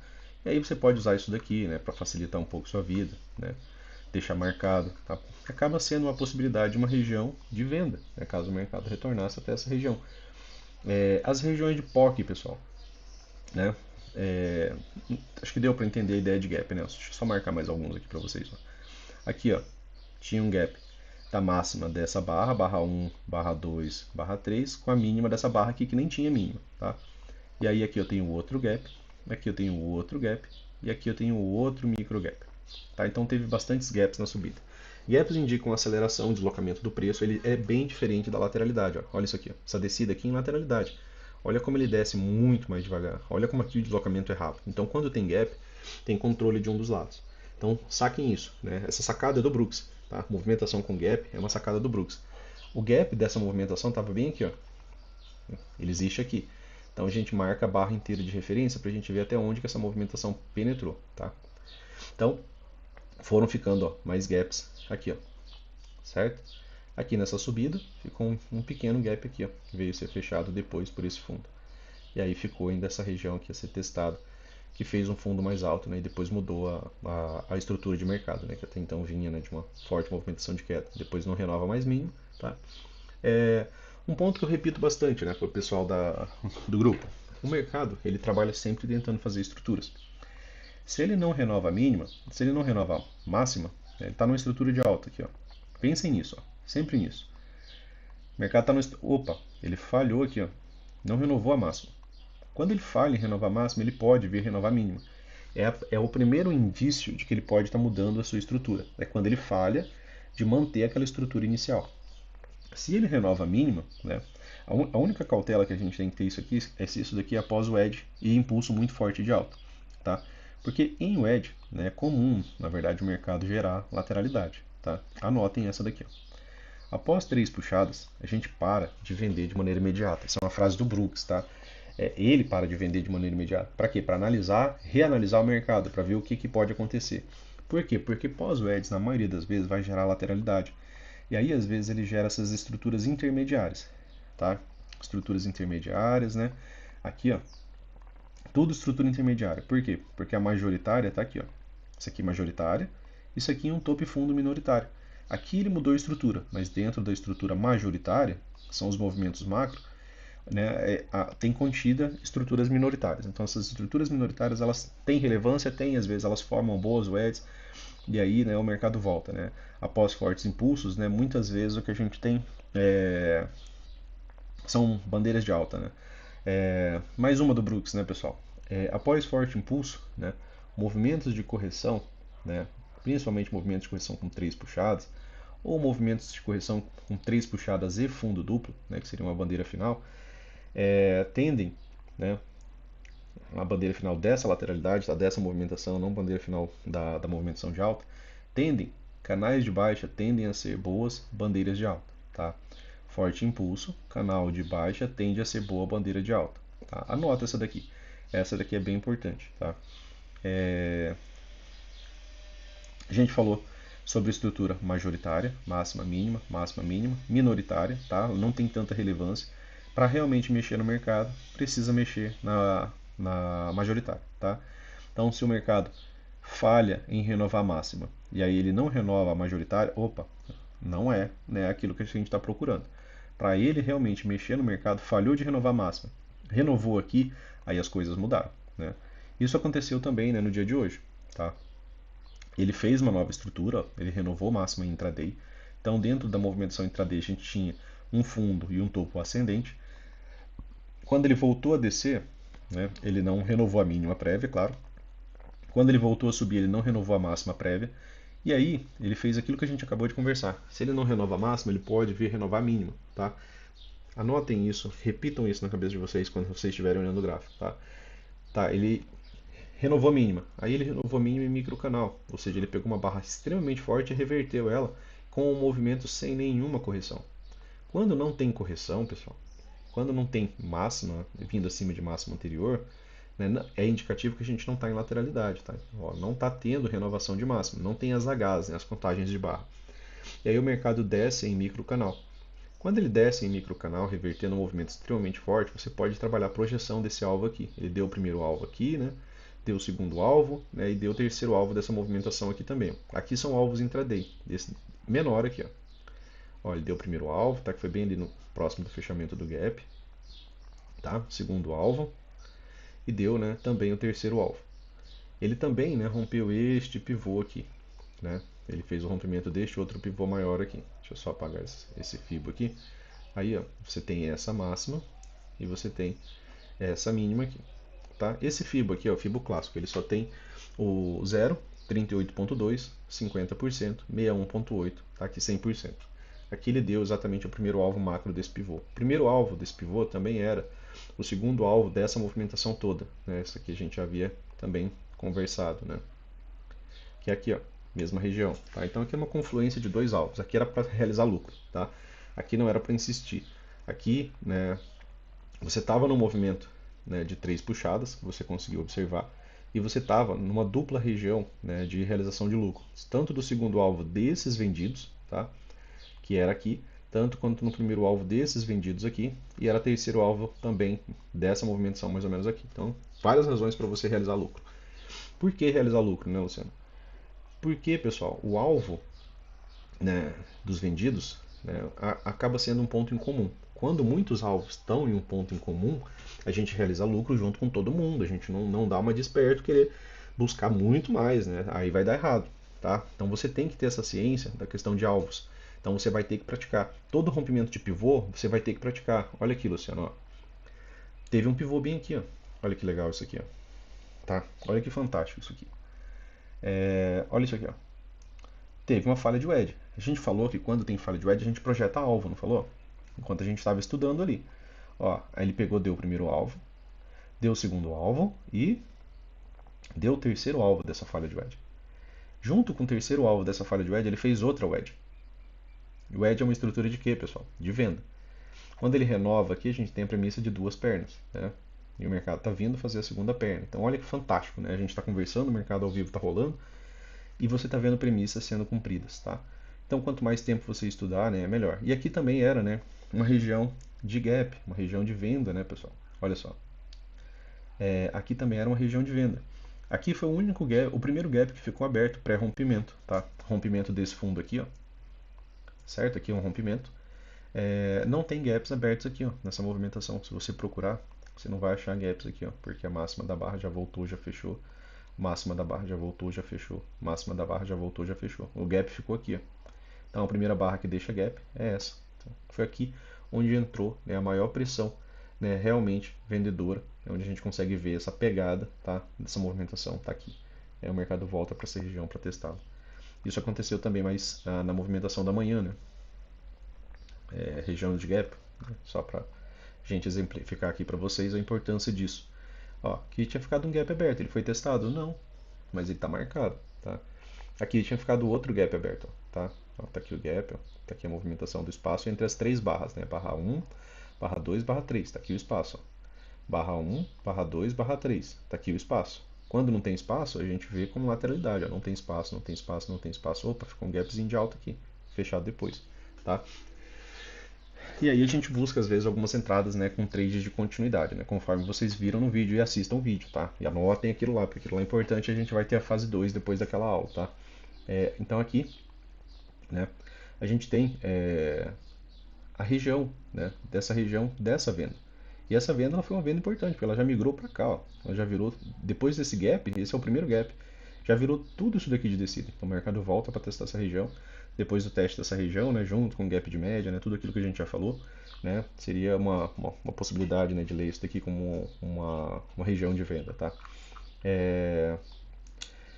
Speaker 1: E aí você pode usar isso daqui, né, para facilitar um pouco sua vida, né? Deixar marcado, tá? Acaba sendo uma possibilidade de uma região de venda, né, caso o mercado retornasse até essa região. As regiões de POC, pessoal, né? Acho que deu para entender a ideia de gap, né? Deixa eu só marcar mais alguns aqui para vocês. Ó. Aqui, ó, tinha um gap da máxima dessa barra, barra 1, barra 2, barra 3, com a mínima dessa barra aqui que nem tinha mínima, tá? E aí aqui eu tenho outro gap, aqui eu tenho outro gap e aqui eu tenho outro micro gap. Tá? Então teve bastantes gaps na subida. Gaps indicam aceleração, deslocamento do preço, ele é bem diferente da lateralidade. Ó. Olha isso aqui, ó. Essa descida aqui em lateralidade. Olha como ele desce muito mais devagar. Olha como aqui o deslocamento é rápido. Então quando tem gap, tem controle de um dos lados. Então saquem isso. Né? Essa sacada é do Brooks. Tá? Movimentação com gap é uma sacada do Brooks. O gap dessa movimentação estava bem aqui. Ó. Ele existe aqui. Então a gente marca a barra inteira de referência para a gente ver até onde que essa movimentação penetrou. Tá? Então foram ficando, ó, mais gaps aqui, ó, certo? Aqui nessa subida ficou um pequeno gap aqui, ó, que veio ser fechado depois por esse fundo. E aí ficou ainda essa região aqui a ser testado, que fez um fundo mais alto, né, e depois mudou a estrutura de mercado, né, que até então vinha, né, de uma forte movimentação de queda. Depois não renova mais mínimo, tá? Um ponto que eu repito bastante, né, para o pessoal do grupo. O mercado, ele trabalha sempre tentando fazer estruturas. Se ele não renova a mínima, se ele não renova a máxima, Ele está numa estrutura de alta aqui, ó. Pensem nisso, ó. Sempre nisso. O mercado está no... Opa, ele falhou aqui, ó. Não renovou a máxima. Quando ele falha em renovar a máxima, ele pode vir renovar a mínima. É o primeiro indício de que ele pode estar mudando a sua estrutura. É quando ele falha de manter aquela estrutura inicial. Se ele renova a mínima, né, a única cautela que a gente tem que ter isso aqui é se isso daqui é após o edge e impulso muito forte de alta. Tá? Porque em wedge, né, é comum, na verdade, o mercado gerar lateralidade. Tá? Anotem essa daqui. Ó. Após 3 puxadas, a gente para de vender de maneira imediata. Essa é uma frase do Brooks, tá? Ele para de vender de maneira imediata. Para quê? Para analisar, reanalisar o mercado, para ver o que pode acontecer. Por quê? Porque pós-wedge, na maioria das vezes, vai gerar lateralidade. E aí, às vezes, ele gera essas estruturas intermediárias, tá? Estruturas intermediárias, né? Aqui, ó, tudo estrutura intermediária. Por quê? Porque a majoritária está aqui, ó. Isso aqui é majoritária, isso aqui é um topo e fundo minoritário. Aqui ele mudou a estrutura, mas dentro da estrutura majoritária, que são os movimentos macro, né, tem contida estruturas minoritárias. Então essas estruturas minoritárias elas têm relevância, às vezes elas formam boas wedges, e aí, né, o mercado volta. Né? Após fortes impulsos, né, muitas vezes o que a gente tem são bandeiras de alta. Né? Mais uma do Brooks, né, pessoal? Após forte impulso, né, movimentos de correção, né, principalmente movimentos de correção com 3 puxadas, ou movimentos de correção com 3 puxadas e fundo duplo, né, que seria uma bandeira final, tendem, né, a bandeira final dessa lateralidade, tá, dessa movimentação, não bandeira final da movimentação de alta, canais de baixa tendem a ser boas bandeiras de alta. Tá? Forte impulso, canal de baixa tende a ser boa bandeira de alta. Tá? Anota essa daqui. Essa daqui é bem importante. Tá? A gente falou sobre estrutura majoritária, máxima, mínima, minoritária, tá? Não tem tanta relevância. Para realmente mexer no mercado, precisa mexer na majoritária, tá? Então, se o mercado falha em renovar a máxima e aí ele não renova a majoritária, opa, não é, né, aquilo que a gente está procurando. Para ele realmente mexer no mercado, falhou de renovar a máxima, renovou aqui, aí as coisas mudaram. Né? Isso aconteceu também, né, no dia de hoje. Tá? Ele fez uma nova estrutura, ele renovou máxima em intraday. Então, dentro da movimentação intraday, a gente tinha um fundo e um topo ascendente. Quando ele voltou a descer, né, ele não renovou a mínima prévia, claro. Quando ele voltou a subir, ele não renovou a máxima prévia. E aí, ele fez aquilo que a gente acabou de conversar. Se ele não renova a máxima, ele pode vir renovar a mínima. Tá? Anotem isso, repitam isso na cabeça de vocês quando vocês estiverem olhando o gráfico. Tá, ele renovou a mínima. Aí ele renovou a mínima em microcanal, ou seja, ele pegou uma barra extremamente forte e reverteu ela com um movimento sem nenhuma correção. Quando não tem correção, pessoal, quando não tem máxima vindo acima de máxima anterior, né, é indicativo que a gente não está em lateralidade. Tá? Ó, não está tendo renovação de máxima, não tem as Hs, né, as contagens de barra. E aí o mercado desce em microcanal. Quando ele desce em microcanal, revertendo um movimento extremamente forte, você pode trabalhar a projeção desse alvo aqui. Ele deu o primeiro alvo aqui, né? Deu o segundo alvo, né? E deu o terceiro alvo dessa movimentação aqui também. Aqui são alvos intraday, desse menor aqui. Ó, ele deu o primeiro alvo, tá? Que foi bem ali no próximo do fechamento do gap. Tá? Segundo alvo. E deu, né, também o terceiro alvo. Ele também, né, rompeu este pivô aqui. Né? Ele fez o rompimento deste outro pivô maior aqui. Deixa eu só apagar esse fibo aqui. Aí, ó, você tem essa máxima e você tem essa mínima aqui. Tá? Esse fibo aqui é o fibo clássico. Ele só tem o 0, 38.2, 50%, 61.8, tá? Aqui 100%. Aqui ele deu exatamente o primeiro alvo macro desse pivô. O primeiro alvo desse pivô também era o segundo alvo dessa movimentação toda. Né? Essa aqui a gente já havia também conversado. Né? Que é aqui, ó, mesma região. Tá? Então aqui é uma confluência de dois alvos. Aqui era para realizar lucro. Tá? Aqui não era para insistir. Aqui, né, você estava no movimento, né, de 3 puxadas, que você conseguiu observar, e você estava numa dupla região, né, de realização de lucro, tanto do segundo alvo desses vendidos, tá, que era aqui, tanto quanto no primeiro alvo desses vendidos aqui, e era terceiro alvo também dessa movimentação mais ou menos aqui. Então, várias razões para você realizar lucro. Por que realizar lucro, né, Luciano? Porque, pessoal, o alvo, né, dos vendidos, né, acaba sendo um ponto em comum. Quando muitos alvos estão em um ponto em comum, a gente realiza lucro junto com todo mundo. A gente não dá uma de esperto querer buscar muito mais, né? Aí vai dar errado. tá? Então você tem que ter essa ciência da questão de alvos. Então você vai ter que praticar. Todo rompimento de pivô, você vai ter que praticar. Olha aqui, Luciano, ó. Teve um pivô bem aqui, ó. Olha que legal isso aqui, ó. Tá? Olha que fantástico isso aqui. Olha isso aqui, ó. Teve uma falha de wedge. A gente falou que quando tem falha de wedge a gente projeta alvo, não falou? Enquanto a gente estava estudando ali. Ó, aí ele pegou, deu o primeiro alvo, deu o segundo alvo e deu o terceiro alvo dessa falha de wedge. Junto com o terceiro alvo dessa falha de wedge, ele fez outra wedge. O wedge é uma estrutura de quê, pessoal? De venda. Quando ele renova aqui, a gente tem a premissa de duas pernas, né? E o mercado está vindo fazer a segunda perna. Então olha que fantástico, né? A gente está conversando, o mercado ao vivo está rolando e você está vendo premissas sendo cumpridas, tá? Então quanto mais tempo você estudar, né, é melhor. E aqui também era, né, uma região de gap, uma região de venda, né, pessoal? Olha só. Aqui também era uma região de venda. Aqui foi o único gap, o primeiro gap que ficou aberto pré-rompimento, tá? Rompimento desse fundo aqui, ó. Certo? Aqui é um rompimento. Não tem gaps abertos aqui, ó, nessa movimentação. Se você procurar, você não vai achar gaps aqui, ó, porque a máxima da barra já voltou, já fechou. Máxima da barra já voltou, já fechou. Máxima da barra já voltou, já fechou. O gap ficou aqui, ó. Então a primeira barra que deixa gap é essa. Então, foi aqui onde entrou, né, a maior pressão, né, realmente vendedora, é onde a gente consegue ver essa pegada, tá, dessa movimentação, tá aqui. O mercado volta para essa região para testá-la. Isso aconteceu também mais na movimentação da manhã, né? Região de gap, né, só para a gente exemplificar aqui para vocês a importância disso. Ó, aqui tinha ficado um gap aberto, ele foi testado? Não, mas ele está marcado, tá? Aqui tinha ficado outro gap aberto, tá? Ó, tá aqui o gap, ó, tá aqui a movimentação do espaço entre as três barras, né? Barra 1, barra 2, barra 3, tá aqui o espaço, ó. Barra 1, barra 2, barra 3, tá aqui o espaço. Quando não tem espaço, a gente vê como lateralidade, ó, não tem espaço, não tem espaço, não tem espaço. Opa, ficou um gapzinho de alta aqui, fechado depois, tá? E aí a gente busca às vezes algumas entradas, né, com trades de continuidade, né, conforme vocês viram no vídeo e assistam o vídeo, tá? E anotem aquilo lá, porque aquilo lá é importante, a gente vai ter a fase 2 depois daquela aula, tá? Então aqui, né, a gente tem a região, né, dessa região dessa venda. E essa venda ela foi uma venda importante, porque ela já migrou para cá, ó. Ela já virou, depois desse gap, esse é o primeiro gap, já virou tudo isso daqui de descida. Então o mercado volta para testar essa região, depois do teste dessa região, né, junto com o gap de média, né, tudo aquilo que a gente já falou, né, seria uma possibilidade, né, de ler isso daqui como uma região de venda, tá?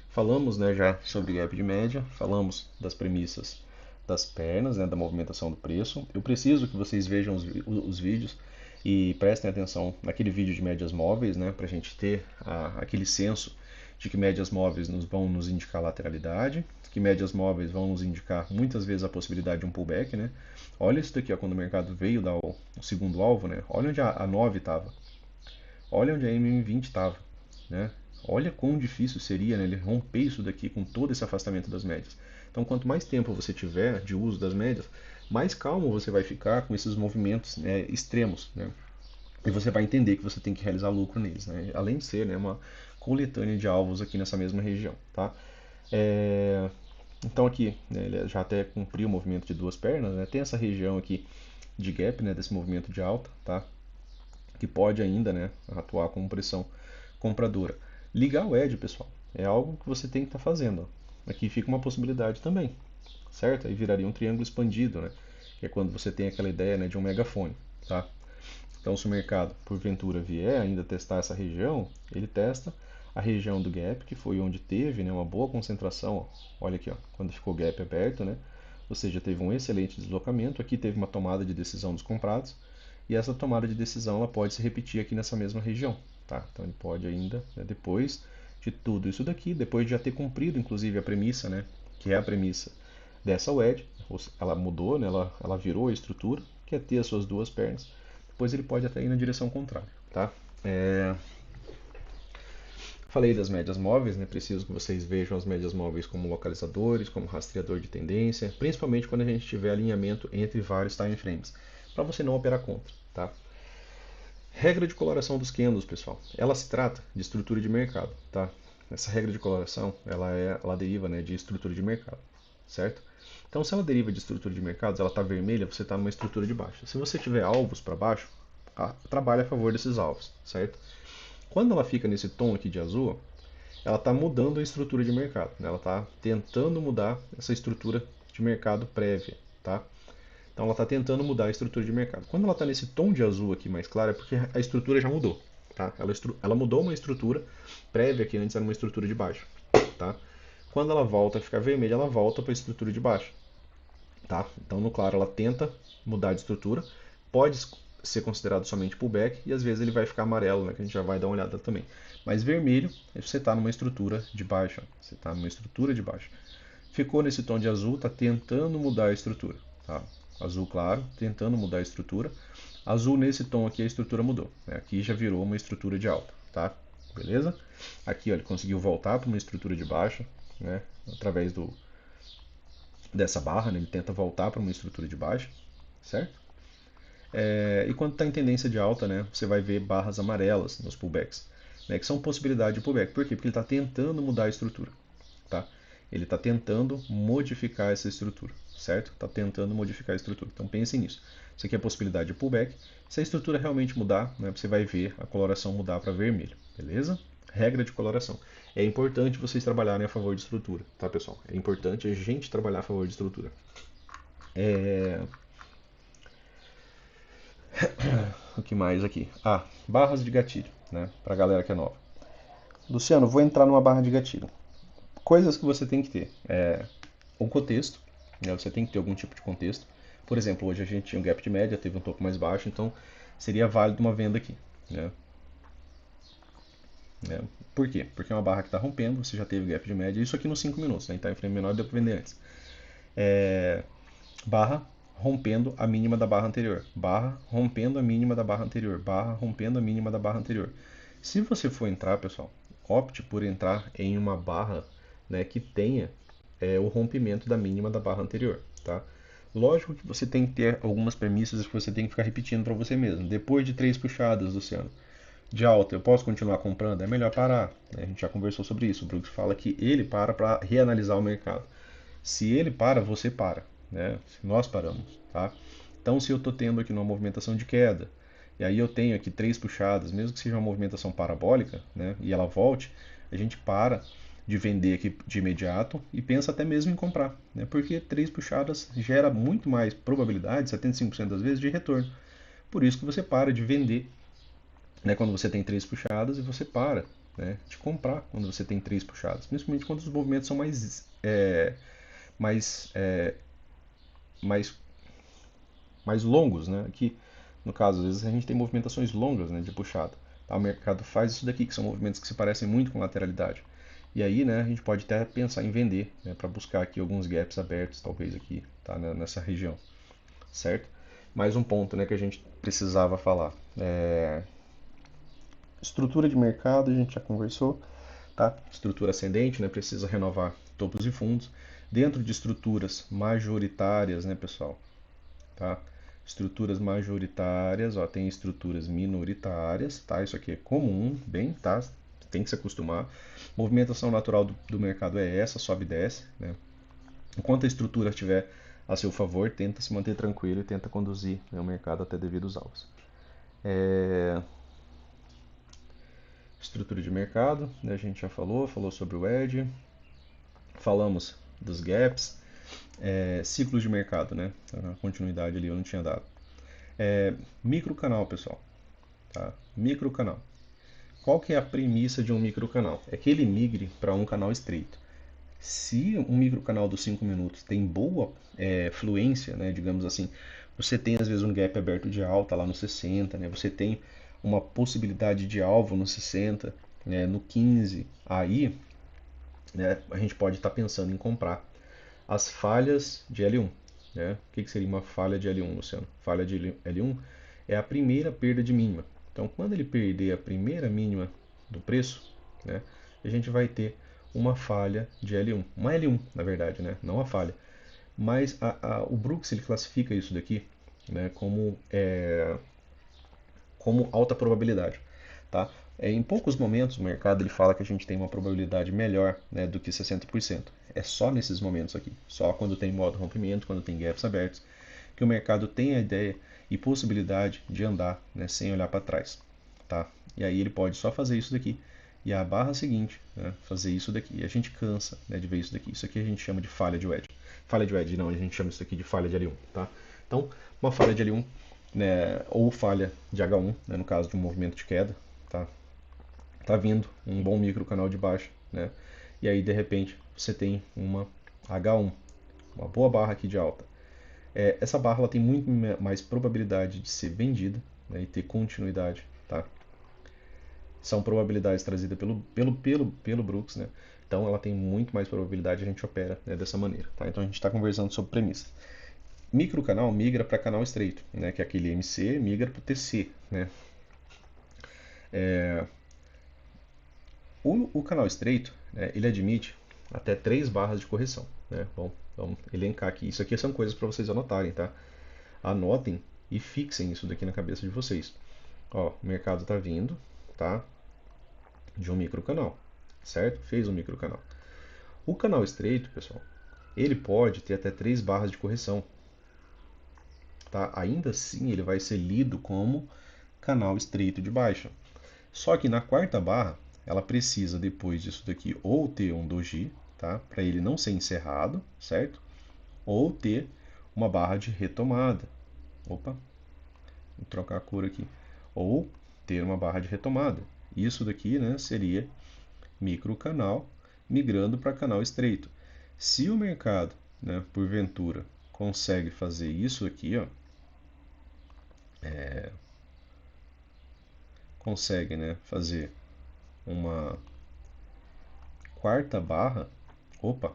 Speaker 1: Falamos, né, já sobre gap de média, falamos das premissas das pernas, né, da movimentação do preço. Eu preciso que vocês vejam os vídeos e prestem atenção naquele vídeo de médias móveis, né, para a gente ter aquele senso de que médias móveis vão nos indicar lateralidade, que médias móveis vão nos indicar muitas vezes a possibilidade de um pullback, né? Olha isso daqui, ó, quando o mercado veio dar o segundo alvo, né? Olha onde a 9 estava, olha onde a MM20 estava, né? Olha quão difícil seria, né, ele romper isso daqui com todo esse afastamento das médias. Então, quanto mais tempo você tiver de uso das médias, mais calmo você vai ficar com esses movimentos, né, extremos, né? E você vai entender que você tem que realizar lucro neles, né? Além de ser, né, uma coletânea de alvos aqui nessa mesma região, tá? Então aqui, né, ele já até cumpriu o movimento de duas pernas, né? Tem essa região aqui de gap, né, desse movimento de alta, tá? Que pode ainda, né, atuar como pressão compradora. Ligar o edge, pessoal, é algo que você tem que estar fazendo. Ó. Aqui fica uma possibilidade também, certo? Aí viraria um triângulo expandido, né? Que é quando você tem aquela ideia, né, de um megafone, tá? Então, se o mercado, porventura, vier ainda testar essa região, ele testa a região do gap, que foi onde teve, né, uma boa concentração. Ó. Olha aqui, ó, quando ficou o gap aberto, né? Ou seja, teve um excelente deslocamento. Aqui teve uma tomada de decisão dos comprados. E essa tomada de decisão ela pode se repetir aqui nessa mesma região. Tá? Então ele pode ainda, né, depois de tudo isso daqui, depois de já ter cumprido inclusive a premissa, né, que é a premissa dessa wedge, ela mudou, né, ela virou a estrutura, que é ter as suas duas pernas, depois ele pode até ir na direção contrária. Tá? Falei das médias móveis, né? Preciso que vocês vejam as médias móveis como localizadores, como rastreador de tendência, principalmente quando a gente tiver alinhamento entre vários time frames, para você não operar contra, tá? Regra de coloração dos candles, pessoal. Ela se trata de estrutura de mercado, tá? Essa regra de coloração, ela deriva, né, de estrutura de mercado, certo? Então, se ela deriva de estrutura de mercados, ela está vermelha, você está numa estrutura de baixa. Se você tiver alvos para baixo, trabalhe a favor desses alvos, certo? Quando ela fica nesse tom aqui de azul, ela está mudando a estrutura de mercado, né? Ela está tentando mudar essa estrutura de mercado prévia, tá? Então ela está tentando mudar a estrutura de mercado. Quando ela está nesse tom de azul aqui mais claro, é porque a estrutura já mudou, tá? Ela mudou uma estrutura prévia que antes era uma estrutura de baixo, tá? Quando ela volta a ficar vermelha, ela volta para a estrutura de baixo, tá? Então no claro ela tenta mudar de estrutura, pode ser considerado somente pullback e às vezes ele vai ficar amarelo, né, que a gente já vai dar uma olhada também. Mas vermelho, você está numa estrutura de baixa, você está numa estrutura de baixa. Ficou nesse tom de azul, está tentando mudar a estrutura, tá? Azul claro, tentando mudar a estrutura. Azul nesse tom aqui a estrutura mudou, né? Aqui já virou uma estrutura de alta, tá? Beleza? Aqui ó, ele conseguiu voltar para uma estrutura de baixa, né? Através dessa barra, né? Ele tenta voltar para uma estrutura de baixa, certo? E quando está em tendência de alta, né, você vai ver barras amarelas nos pullbacks, né, que são possibilidade de pullback. Por quê? Porque ele está tentando mudar a estrutura, tá? Ele está tentando modificar essa estrutura, certo? Está tentando modificar a estrutura. Então pensem nisso. Isso aqui é a possibilidade de pullback. Se a estrutura realmente mudar, né, você vai ver a coloração mudar para vermelho, beleza? Regra de coloração. É importante vocês trabalharem a favor de estrutura, tá, pessoal? É importante a gente trabalhar a favor de estrutura. O que mais aqui? Barras de gatilho, né? Para a galera que é nova. Luciano, vou entrar numa barra de gatilho. Coisas que você tem que ter. Um contexto, né? Você tem que ter algum tipo de contexto. Por exemplo, hoje a gente tinha um gap de média, teve um topo mais baixo, então seria válido uma venda aqui, né? Por quê? Porque é uma barra que está rompendo, você já teve gap de média, isso aqui nos 5 minutos, né? Em time frame menor deu para vender antes. Barra rompendo a mínima da barra anterior, barra rompendo a mínima da barra anterior, barra rompendo a mínima da barra anterior. Se você for entrar, pessoal, opte por entrar em uma barra, né, que tenha o rompimento da mínima da barra anterior, tá? Lógico que você tem que ter algumas premissas que você tem que ficar repetindo para você mesmo. Depois de 3 puxadas, Luciano, de alta, eu posso continuar comprando? É melhor parar, né? A gente já conversou sobre isso. O Brooks fala que ele para reanalisar o mercado. Se ele para, você para, né? Se nós paramos, tá? Então, se eu estou tendo aqui uma movimentação de queda, e aí eu tenho aqui 3 puxadas, mesmo que seja uma movimentação parabólica, né? E ela volte, a gente para de vender aqui de imediato e pensa até mesmo em comprar, né? Porque 3 puxadas gera muito mais probabilidade, 75% das vezes, de retorno. Por isso que você para de vender, né? Quando você tem 3 puxadas e você para, né, de comprar quando você tem 3 puxadas, principalmente quando os movimentos são mais, é, mais, mais longos, né? Aqui, no caso, às vezes a gente tem movimentações longas, né, de puxada. Tá? O mercado faz isso daqui, que são movimentos que se parecem muito com lateralidade. E aí, né, a gente pode até pensar em vender, né, para buscar aqui alguns gaps abertos, talvez aqui, tá, né, nessa região, certo? Mais um ponto, né, que a gente precisava falar. Estrutura de mercado, a gente já conversou, tá? Estrutura ascendente, né, precisa renovar topos e fundos. Dentro de estruturas majoritárias, né, pessoal? Tá? Estruturas majoritárias, ó, tem estruturas minoritárias, tá? Isso aqui é comum, bem, tá? Tem que se acostumar. Movimentação natural do mercado é essa, sobe e desce, né? Enquanto a estrutura estiver a seu favor, tenta se manter tranquilo e tenta conduzir, né, o mercado até devidos alvos. Estrutura de mercado, né, a gente já falou sobre o edge, falamos dos gaps, ciclos de mercado, né? A continuidade ali eu não tinha dado. Microcanal, pessoal. Tá? Microcanal. Qual que é a premissa de um microcanal? É que ele migre para um canal estreito. Se um microcanal dos 5 minutos tem boa fluência, né, digamos assim, você tem às vezes um gap aberto de alta lá no 60, né, você tem uma possibilidade de alvo no 60, né, no 15, aí, né, a gente pode estar pensando em comprar as falhas de L1. Né? O que seria uma falha de L1, Luciano? Falha de L1 é a primeira perda de mínima. Então, quando ele perder a primeira mínima do preço, né, a gente vai ter uma falha de L1. Uma L1, na verdade, né? Não a falha. Mas o Brooks ele classifica isso daqui, né, como alta probabilidade. Tá? Em poucos momentos o mercado ele fala que a gente tem uma probabilidade melhor, né, do que 60%. É só nesses momentos aqui, só quando tem modo rompimento, quando tem gaps abertos, que o mercado tem a ideia e possibilidade de andar, né, sem olhar para trás. Tá? E aí ele pode só fazer isso daqui e a barra seguinte, né, fazer isso daqui. E a gente cansa, né, de ver isso daqui. Isso aqui a gente chama de falha de wedge. Falha de wedge, não, a gente chama isso aqui de falha de L1, tá? Então, uma falha de L1, né, ou falha de H1, né, no caso de um movimento de queda, tá? Tá vindo um bom micro canal de baixa, né? E aí de repente você tem uma H1, uma boa barra aqui de alta. Essa barra ela tem muito mais probabilidade de ser vendida, né, e ter continuidade, tá? São probabilidades trazidas pelo Brooks, né? Então ela tem muito mais probabilidade, a gente opera, né, dessa maneira, tá? Então a gente está conversando sobre premissa. Microcanal migra para canal estreito, né? Que é aquele MC migra para o TC, né? O canal estreito, né, ele admite até 3 barras de correção, né? Bom, vamos elencar aqui. Isso aqui são coisas para vocês anotarem, tá? Anotem e fixem isso daqui na cabeça de vocês. Ó, o mercado está vindo, tá? De um microcanal, certo? Fez um microcanal. O canal estreito, pessoal, ele pode ter até 3 barras de correção, tá? Ainda assim, ele vai ser lido como canal estreito de baixa. Só que na quarta barra, ela precisa depois disso daqui ou ter um doji, tá? Para ele não ser encerrado, certo? Ou ter uma barra de retomada. Opa, vou trocar a cor aqui. Ou ter uma barra de retomada. Isso daqui, né, seria microcanal migrando para canal estreito. Se o mercado, né, porventura, consegue fazer isso aqui, ó, consegue, né, fazer uma quarta barra, opa,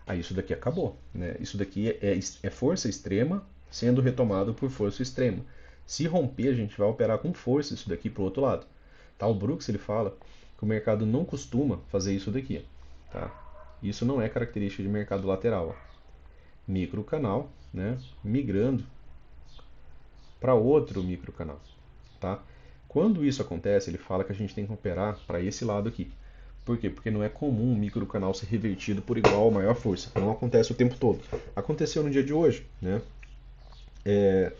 Speaker 1: aí isso daqui acabou, né? Isso daqui é força extrema sendo retomado por força extrema. Se romper, a gente vai operar com força isso daqui para o outro lado. Tá? O Brooks ele fala que o mercado não costuma fazer isso daqui. Tá? Isso não é característica de mercado lateral. Ó. Microcanal, né? Migrando para outro microcanal. Tá? Quando isso acontece, ele fala que a gente tem que operar para esse lado aqui. Por quê? Porque não é comum um microcanal ser revertido por igual ou maior força. Não acontece o tempo todo. Aconteceu no dia de hoje. Né? É,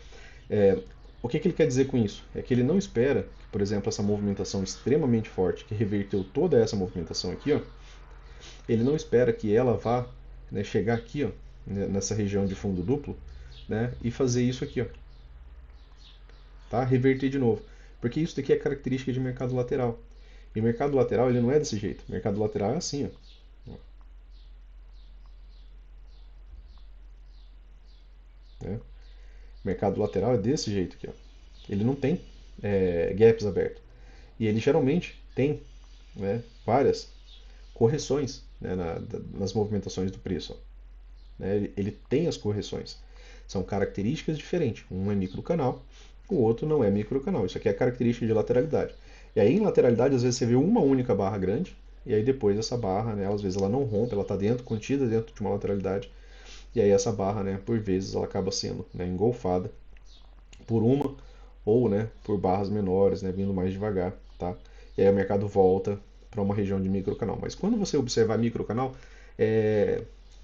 Speaker 1: o que ele quer dizer com isso? É que ele não espera que, por exemplo, essa movimentação extremamente forte, que reverteu toda essa movimentação aqui, ó, ele não espera que ela vá, né, chegar aqui, ó, nessa região de fundo duplo, né, e fazer isso aqui, ó, tá? Reverter de novo. Porque isso daqui é característica de mercado lateral. E o mercado lateral ele não é desse jeito. O mercado lateral é assim, ó. Né? O mercado lateral é desse jeito aqui, ó. Ele não tem gaps abertos. E ele geralmente tem, né, várias correções, né, nas movimentações do preço. Ó. Né? Ele tem as correções. São características diferentes. Um é microcanal, o outro não é microcanal. Isso aqui é característica de lateralidade. E aí em lateralidade, às vezes você vê uma única barra grande, e aí depois essa barra, né, às vezes ela não rompe, ela está dentro, contida dentro de uma lateralidade, e aí essa barra, né, por vezes ela acaba sendo, né, engolfada por uma ou, né, por barras menores, né, vindo mais devagar, tá? E aí o mercado volta para uma região de microcanal. Mas quando você observar microcanal,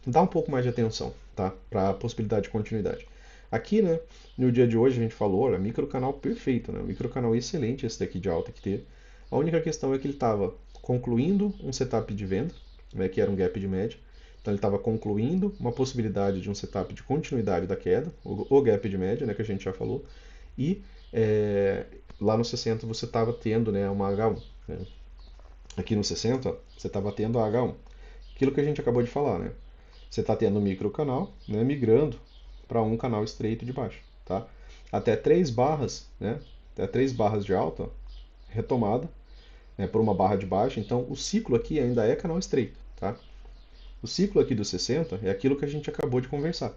Speaker 1: dá um pouco mais de atenção, tá? Para a possibilidade de continuidade. Aqui, né, no dia de hoje a gente falou, olha, microcanal perfeito, né? Microcanal excelente esse daqui de alta que teve. A única questão é que ele estava concluindo um setup de venda, né, que era um gap de média. Então ele estava concluindo uma possibilidade de um setup de continuidade da queda, o gap de média, né, que a gente já falou. E lá no 60 você estava tendo, né, uma H1. Né? Aqui no 60 você estava tendo a H1. Aquilo que a gente acabou de falar, né? Você está tendo um microcanal, né, migrando para um canal estreito de baixo, tá? Até 3 barras, né? Até 3 barras de alta, retomada, né, por uma barra de baixa. Então, o ciclo aqui ainda é canal estreito, tá? O ciclo aqui dos 60 é aquilo que a gente acabou de conversar.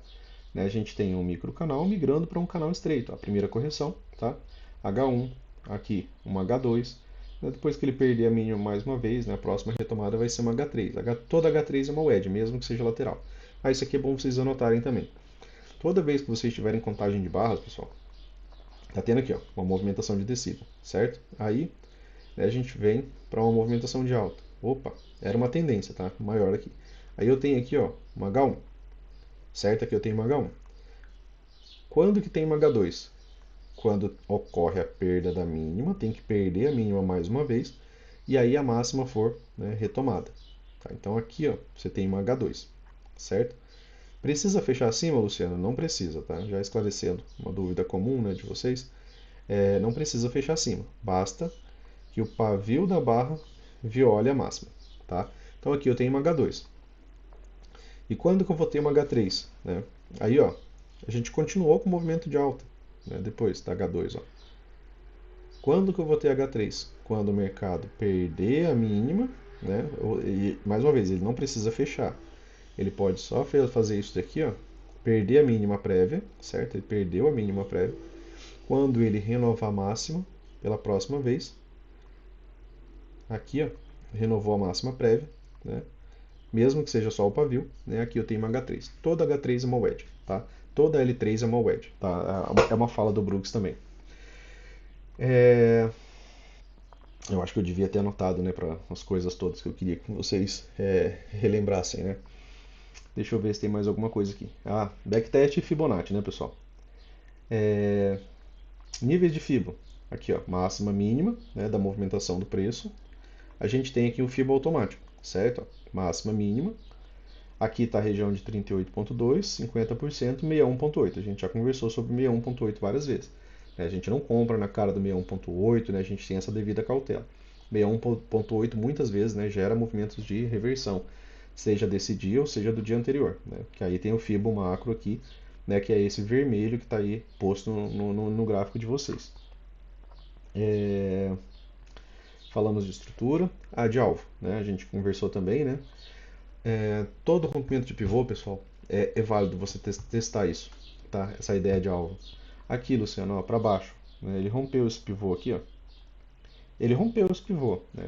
Speaker 1: Né? A gente tem um microcanal migrando para um canal estreito. A primeira correção, tá? H1, aqui uma H2. Depois que ele perder a mínima mais uma vez, né, a próxima retomada vai ser uma H3. Toda H3 é uma wedge, mesmo que seja lateral. Ah, isso aqui é bom vocês anotarem também. Toda vez que vocês tiverem contagem de barras, pessoal, tá tendo aqui ó, uma movimentação de descida, certo? Aí né, a gente vem para uma movimentação de alta. Opa, era uma tendência, tá? Maior aqui. Aí eu tenho aqui ó, uma H1, certo? Aqui eu tenho uma H1. Quando que tem uma H2? Quando ocorre a perda da mínima, tem que perder a mínima mais uma vez, e aí a máxima for, né, retomada. Tá? Então aqui, ó, você tem uma H2, certo? Precisa fechar acima, Luciano? Não precisa, tá? Já esclarecendo uma dúvida comum, né, de vocês, não precisa fechar acima. Basta que o pavio da barra viole a máxima, tá? Então aqui eu tenho uma H2. E quando que eu vou ter uma H3, né? Aí, ó, a gente continuou com o movimento de alta, né, depois da H2, ó. Quando que eu vou ter H3? Quando o mercado perder a mínima, né? E, mais uma vez, ele não precisa fechar. Ele pode só fazer isso daqui, ó, perder a mínima prévia, certo? Ele perdeu a mínima prévia. Quando ele renovar a máxima pela próxima vez, aqui, ó, renovou a máxima prévia, né? Mesmo que seja só o pavio, né? Aqui eu tenho uma H3. Toda H3 é uma wedge, tá? Toda L3 é uma wedge, tá? É uma fala do Brooks também. É... Eu acho que eu devia ter anotado, né, para as coisas todas que eu queria que vocês relembrassem, né? Deixa eu ver se tem mais alguma coisa aqui. Ah, backtest e Fibonacci, né, pessoal? Níveis de Fibo. Aqui, ó, máxima mínima, né, da movimentação do preço. A gente tem aqui o Fibo automático, certo? Máxima mínima. Aqui está a região de 38,2, 50%, 61,8. A gente já conversou sobre 61,8 várias vezes. A gente não compra na cara do 61,8, né? A gente tem essa devida cautela. 61,8 muitas vezes, né, gera movimentos de reversão, seja desse dia ou seja do dia anterior. Né? Que aí tem o Fibo macro aqui, né, que é esse vermelho que está aí posto no gráfico de vocês. Falamos de estrutura, de alvo, né? A gente conversou também, né? Todo rompimento de pivô, pessoal, é válido você testar isso, tá? Essa ideia de alvo. Aqui, Luciano, para baixo, né? Ele rompeu esse pivô aqui, ó. Ele rompeu esse pivô, né?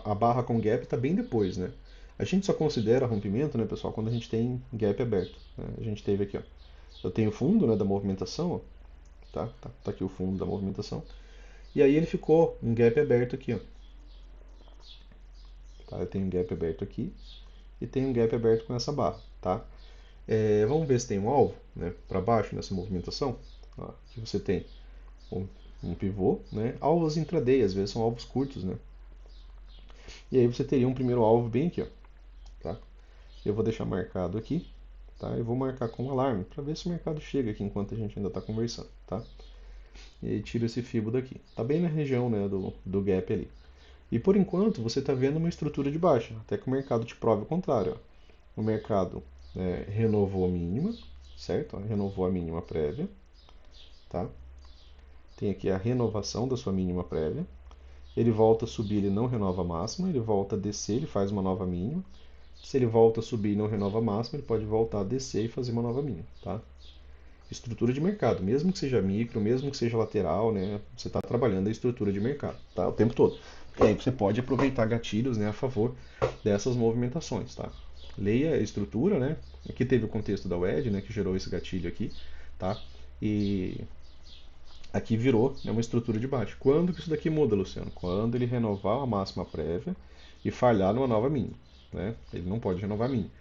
Speaker 1: A barra com gap está bem depois, né? A gente só considera rompimento, né, pessoal, quando a gente tem gap aberto. Né? A gente teve aqui, ó. Eu tenho o fundo, né, da movimentação, ó. Tá aqui o fundo da movimentação. E aí ele ficou um gap aberto aqui, ó. Tá? Eu tenho um gap aberto aqui e tenho um gap aberto com essa barra, tá? Vamos ver se tem um alvo, né, para baixo nessa movimentação. Ó, aqui você tem um pivô, né? Alvos intraday, às vezes são alvos curtos, né? E aí você teria um primeiro alvo bem aqui, ó, tá? Eu vou deixar marcado aqui, tá? Eu vou marcar com um alarme para ver se o mercado chega aqui enquanto a gente ainda está conversando, tá? E aí tira esse fibo daqui. Tá bem na região, né, do gap ali. E por enquanto você está vendo uma estrutura de baixa, até que o mercado te prove o contrário, ó. O mercado renovou a mínima, certo? Renovou a mínima prévia, tá? Tem aqui a renovação da sua mínima prévia. Ele volta a subir, ele não renova a máxima, ele volta a descer, ele faz uma nova mínima. Se ele volta a subir e não renova a máxima, ele pode voltar a descer e fazer uma nova mínima, tá? Estrutura de mercado, mesmo que seja micro, mesmo que seja lateral, né? Você está trabalhando a estrutura de mercado, tá? O tempo todo. E aí você pode aproveitar gatilhos, né, a favor dessas movimentações, tá? Leia a estrutura, né? Aqui teve o contexto da WED, né, que gerou esse gatilho aqui, tá? E aqui virou, né, uma estrutura de baixo. Quando que isso daqui muda, Luciano? Quando ele renovar a máxima prévia e falhar numa nova mínima, né? Ele não pode renovar a mínima.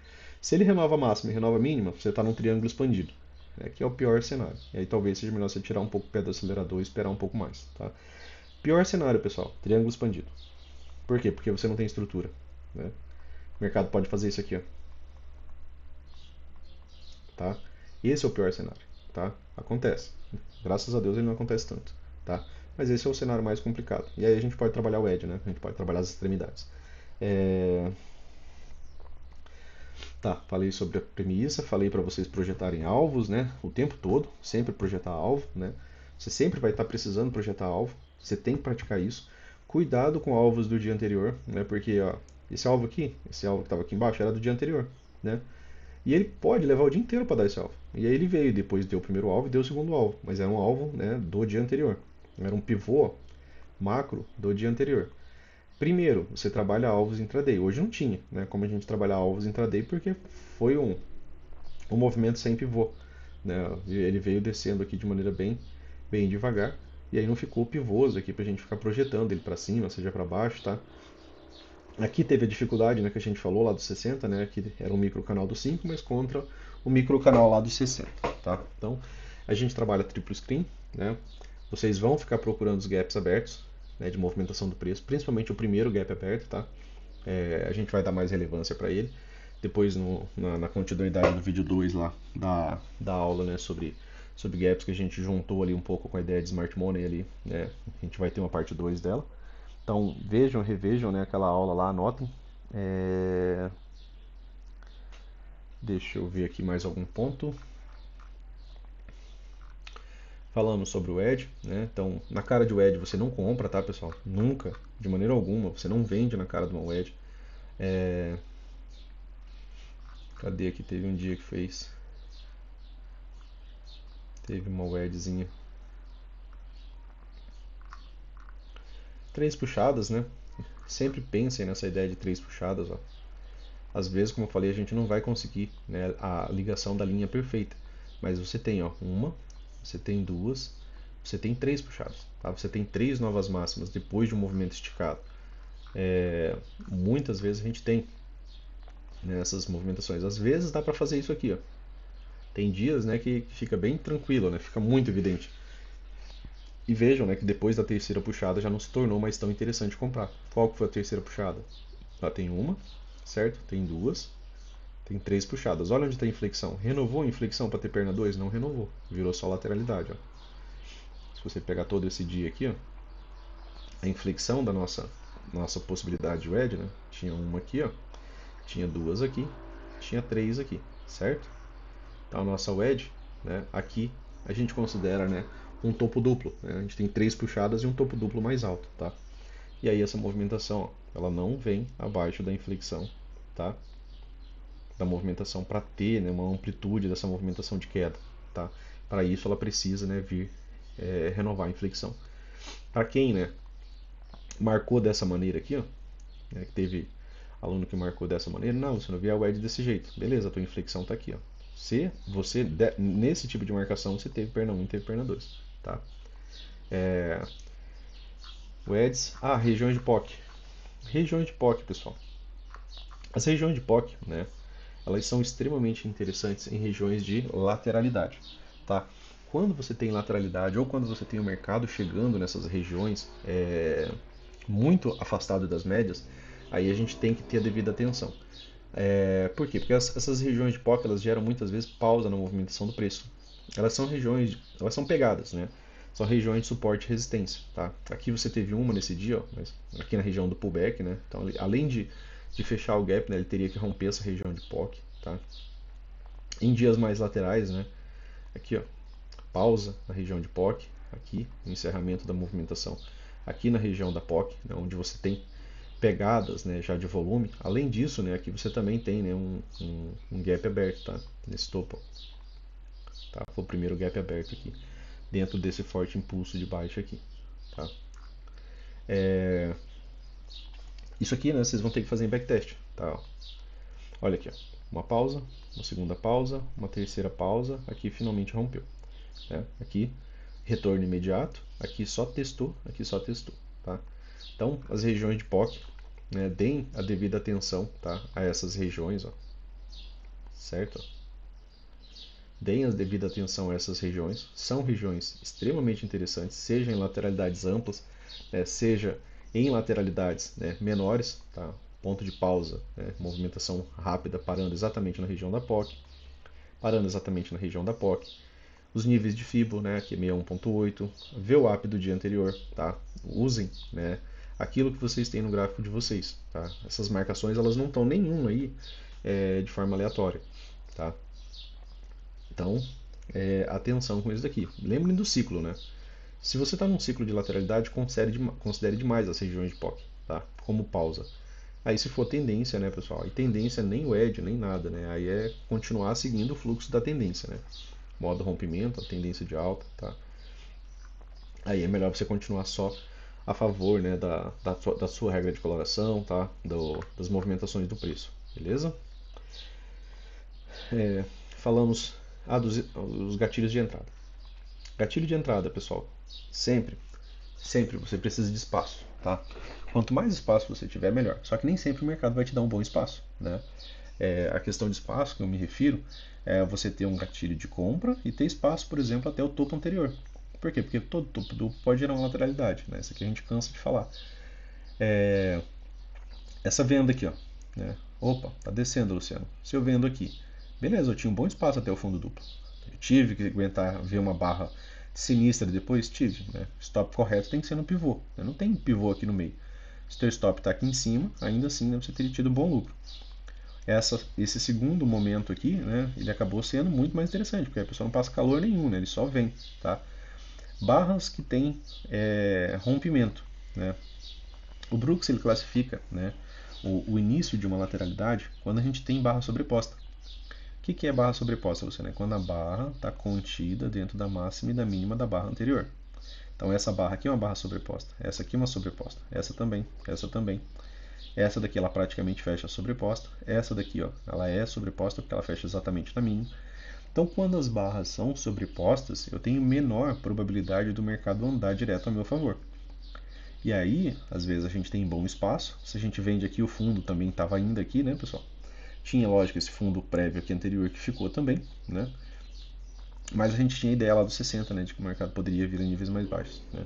Speaker 1: Se ele renova a máxima e renova a mínima, você está num triângulo expandido, né, que é o pior cenário. E aí talvez seja melhor você tirar um pouco o pé do acelerador e esperar um pouco mais, tá? Pior cenário, pessoal, triângulo expandido. Por quê? Porque você não tem estrutura, né? O mercado pode fazer isso aqui, ó, tá? Esse é o pior cenário, tá? Acontece. Graças a Deus ele não acontece tanto, tá? Mas esse é o cenário mais complicado. E aí a gente pode trabalhar o edge, né? A gente pode trabalhar as extremidades. É... Tá, falei sobre a premissa, falei para vocês projetarem alvos, né? O tempo todo, sempre projetar alvo, né? Você sempre vai estar precisando projetar alvo. Você tem que praticar isso. Cuidado com alvos do dia anterior, né? Porque ó, esse alvo aqui, esse alvo que estava aqui embaixo, era do dia anterior, né? E ele pode levar o dia inteiro para dar esse alvo. E aí ele veio, depois deu o primeiro alvo e deu o segundo alvo. Mas era um alvo, né, do dia anterior. Era um pivô macro do dia anterior. Primeiro, você trabalha alvos intraday. Hoje não tinha, né, como a gente trabalhar alvos intraday porque foi um movimento sem pivô. Né? Ele veio descendo aqui de maneira bem devagar. E aí não ficou pivôs aqui para a gente ficar projetando ele para cima, seja para baixo, tá? Aqui teve a dificuldade, né, que a gente falou lá do 60, né, que era um microcanal do 5, mas contra o microcanal lá do 60, tá? Então, a gente trabalha triplo screen, né? Vocês vão ficar procurando os gaps abertos, né, de movimentação do preço, principalmente o primeiro gap aberto, tá? A gente vai dar mais relevância para ele. Depois, na continuidade do vídeo 2 lá, da aula, né, sobre gaps, que a gente juntou ali um pouco com a ideia de Smart Money ali, né? A gente vai ter uma parte 2 dela. Então, vejam, revejam, né, aquela aula lá, anotem. Deixa eu ver aqui mais algum ponto. Falamos sobre o Edge, né? Então, na cara de Edge você não compra, tá, pessoal? Nunca, de maneira alguma, você não vende na cara de uma Edge. Cadê aqui? Teve um dia que fez. Teve uma Edgezinha. 3 puxadas, né? Sempre pensem nessa ideia de 3 puxadas, ó. Às vezes, como eu falei, a gente não vai conseguir, né, a ligação da linha perfeita. Mas você tem, ó, uma, você tem duas, você tem 3 puxadas, tá? Você tem 3 novas máximas depois de um movimento esticado. Muitas vezes a gente tem, né, essas movimentações. Às vezes dá para fazer isso aqui, ó. Tem dias, né, que fica bem tranquilo, né? Fica muito evidente. E vejam, né, que depois da terceira puxada já não se tornou mais tão interessante comprar. Qual que foi a terceira puxada? Lá tem uma, certo? Tem duas, tem 3 puxadas. Olha onde está a inflexão. Renovou a inflexão para ter perna 2? Não renovou. Virou só lateralidade, ó. Se você pegar todo esse dia aqui, ó, a inflexão da nossa possibilidade de wedge, né? Tinha uma aqui, ó, tinha duas aqui, tinha 3 aqui, certo? Então a nossa wedge, né, aqui a gente considera, né, um topo duplo, né? A gente tem 3 puxadas e um topo duplo mais alto, tá? E aí essa movimentação, ó, ela não vem abaixo da inflexão, tá? Da movimentação para ter, né, uma amplitude dessa movimentação de queda, tá? Para isso ela precisa, né, vir renovar a inflexão. Para quem, né, marcou dessa maneira aqui, ó, né, que teve aluno que marcou dessa maneira, não, você não vê a wedge desse jeito, beleza, a tua inflexão está aqui, ó. Se você nesse tipo de marcação você teve perna 1 e teve perna 2, tá? Wedges, regiões de POC. Regiões de POC, pessoal. As regiões de POC, né, elas são extremamente interessantes em regiões de lateralidade, tá? Quando você tem lateralidade ou quando você tem o mercado chegando nessas regiões muito afastado das médias, aí a gente tem que ter a devida atenção. Por quê? Porque essas regiões de POC elas geram muitas vezes pausa na movimentação do preço. Elas são regiões, elas são pegadas, né? São regiões de suporte e resistência, tá? Aqui você teve uma nesse dia, ó, mas aqui na região do pullback, né? Então, além de fechar o gap, né, ele teria que romper essa região de POC, tá? Em dias mais laterais, né? Aqui, ó, pausa na região de POC, aqui, encerramento da movimentação. Aqui na região da POC, né, onde você tem pegadas, né, já de volume. Além disso, né, aqui você também tem, né, um gap aberto, tá? Nesse topo, tá? Foi o primeiro gap aberto aqui, dentro desse forte impulso de baixa aqui, tá? Isso aqui, né, vocês vão ter que fazer em backtest, tá? Olha aqui, ó, uma pausa, uma segunda pausa, uma terceira pausa, aqui finalmente rompeu, né? Aqui retorno imediato, aqui só testou, tá? Então, as regiões de POC, né, deem a devida atenção, tá, a essas regiões, ó, certo? Deem a devida atenção a essas regiões, são regiões extremamente interessantes, seja em lateralidades amplas, né, seja em lateralidades, né, menores, tá? Ponto de pausa, né, movimentação rápida parando exatamente na região da POC, parando exatamente na região da POC, os níveis de FIBO, né, que é 61.8, VWAP do dia anterior, tá? Usem, né, aquilo que vocês têm no gráfico de vocês, tá? Essas marcações elas não estão nenhuma aí de forma aleatória, tá? Então, atenção com isso daqui. Lembrem do ciclo, né? Se você está num ciclo de lateralidade, considere demais as regiões de POC, tá? Como pausa. Aí se for tendência, né, pessoal? E tendência nem o edge, nem nada, né? Aí é continuar seguindo o fluxo da tendência, né? Modo rompimento, a tendência de alta, tá? Aí é melhor você continuar só a favor, né, da sua regra de coloração, tá? Das movimentações do preço, beleza? Falamos dos gatilhos de entrada. Gatilho de entrada, pessoal, sempre você precisa de espaço, tá? Quanto mais espaço você tiver, melhor. Só que nem sempre o mercado vai te dar um bom espaço, né? A questão de espaço que eu me refiro é você ter um gatilho de compra e ter espaço, por exemplo, até o topo anterior, Por quê? Porque todo topo duplo pode gerar uma lateralidade, né? Isso aqui a gente cansa de falar. Essa venda aqui, ó, né? Opa, tá descendo, Luciano. Se eu vendo aqui, beleza, eu tinha um bom espaço até o fundo duplo. Eu tive que aguentar ver uma barra sinistra depois? Tive, né? Stop correto tem que ser no pivô, né? Não tem pivô aqui no meio. Se o teu stop está aqui em cima, ainda assim, né, você teria tido um bom lucro. Esse segundo momento aqui, né, ele acabou sendo muito mais interessante, porque a pessoa não passa calor nenhum, né, ele só vem, tá? Barras que tem rompimento, né? O Brooks ele classifica, né, o início de uma lateralidade quando a gente tem barra sobreposta. O que é barra sobreposta, Luciano? É quando a barra está contida dentro da máxima e da mínima da barra anterior. Então essa barra aqui é uma barra sobreposta, essa aqui é uma sobreposta, essa também, essa também. Essa daqui ela praticamente fecha sobreposta, essa daqui ó, ela é sobreposta porque ela fecha exatamente na mínima. Então quando as barras são sobrepostas, eu tenho menor probabilidade do mercado andar direto a meu favor. E aí, às vezes a gente tem bom espaço, se a gente vende aqui o fundo também estava indo aqui, né, pessoal? Tinha, lógico, esse fundo prévio aqui anterior que ficou também, né? Mas a gente tinha a ideia lá dos 60, né, de que o mercado poderia vir a níveis mais baixos, né?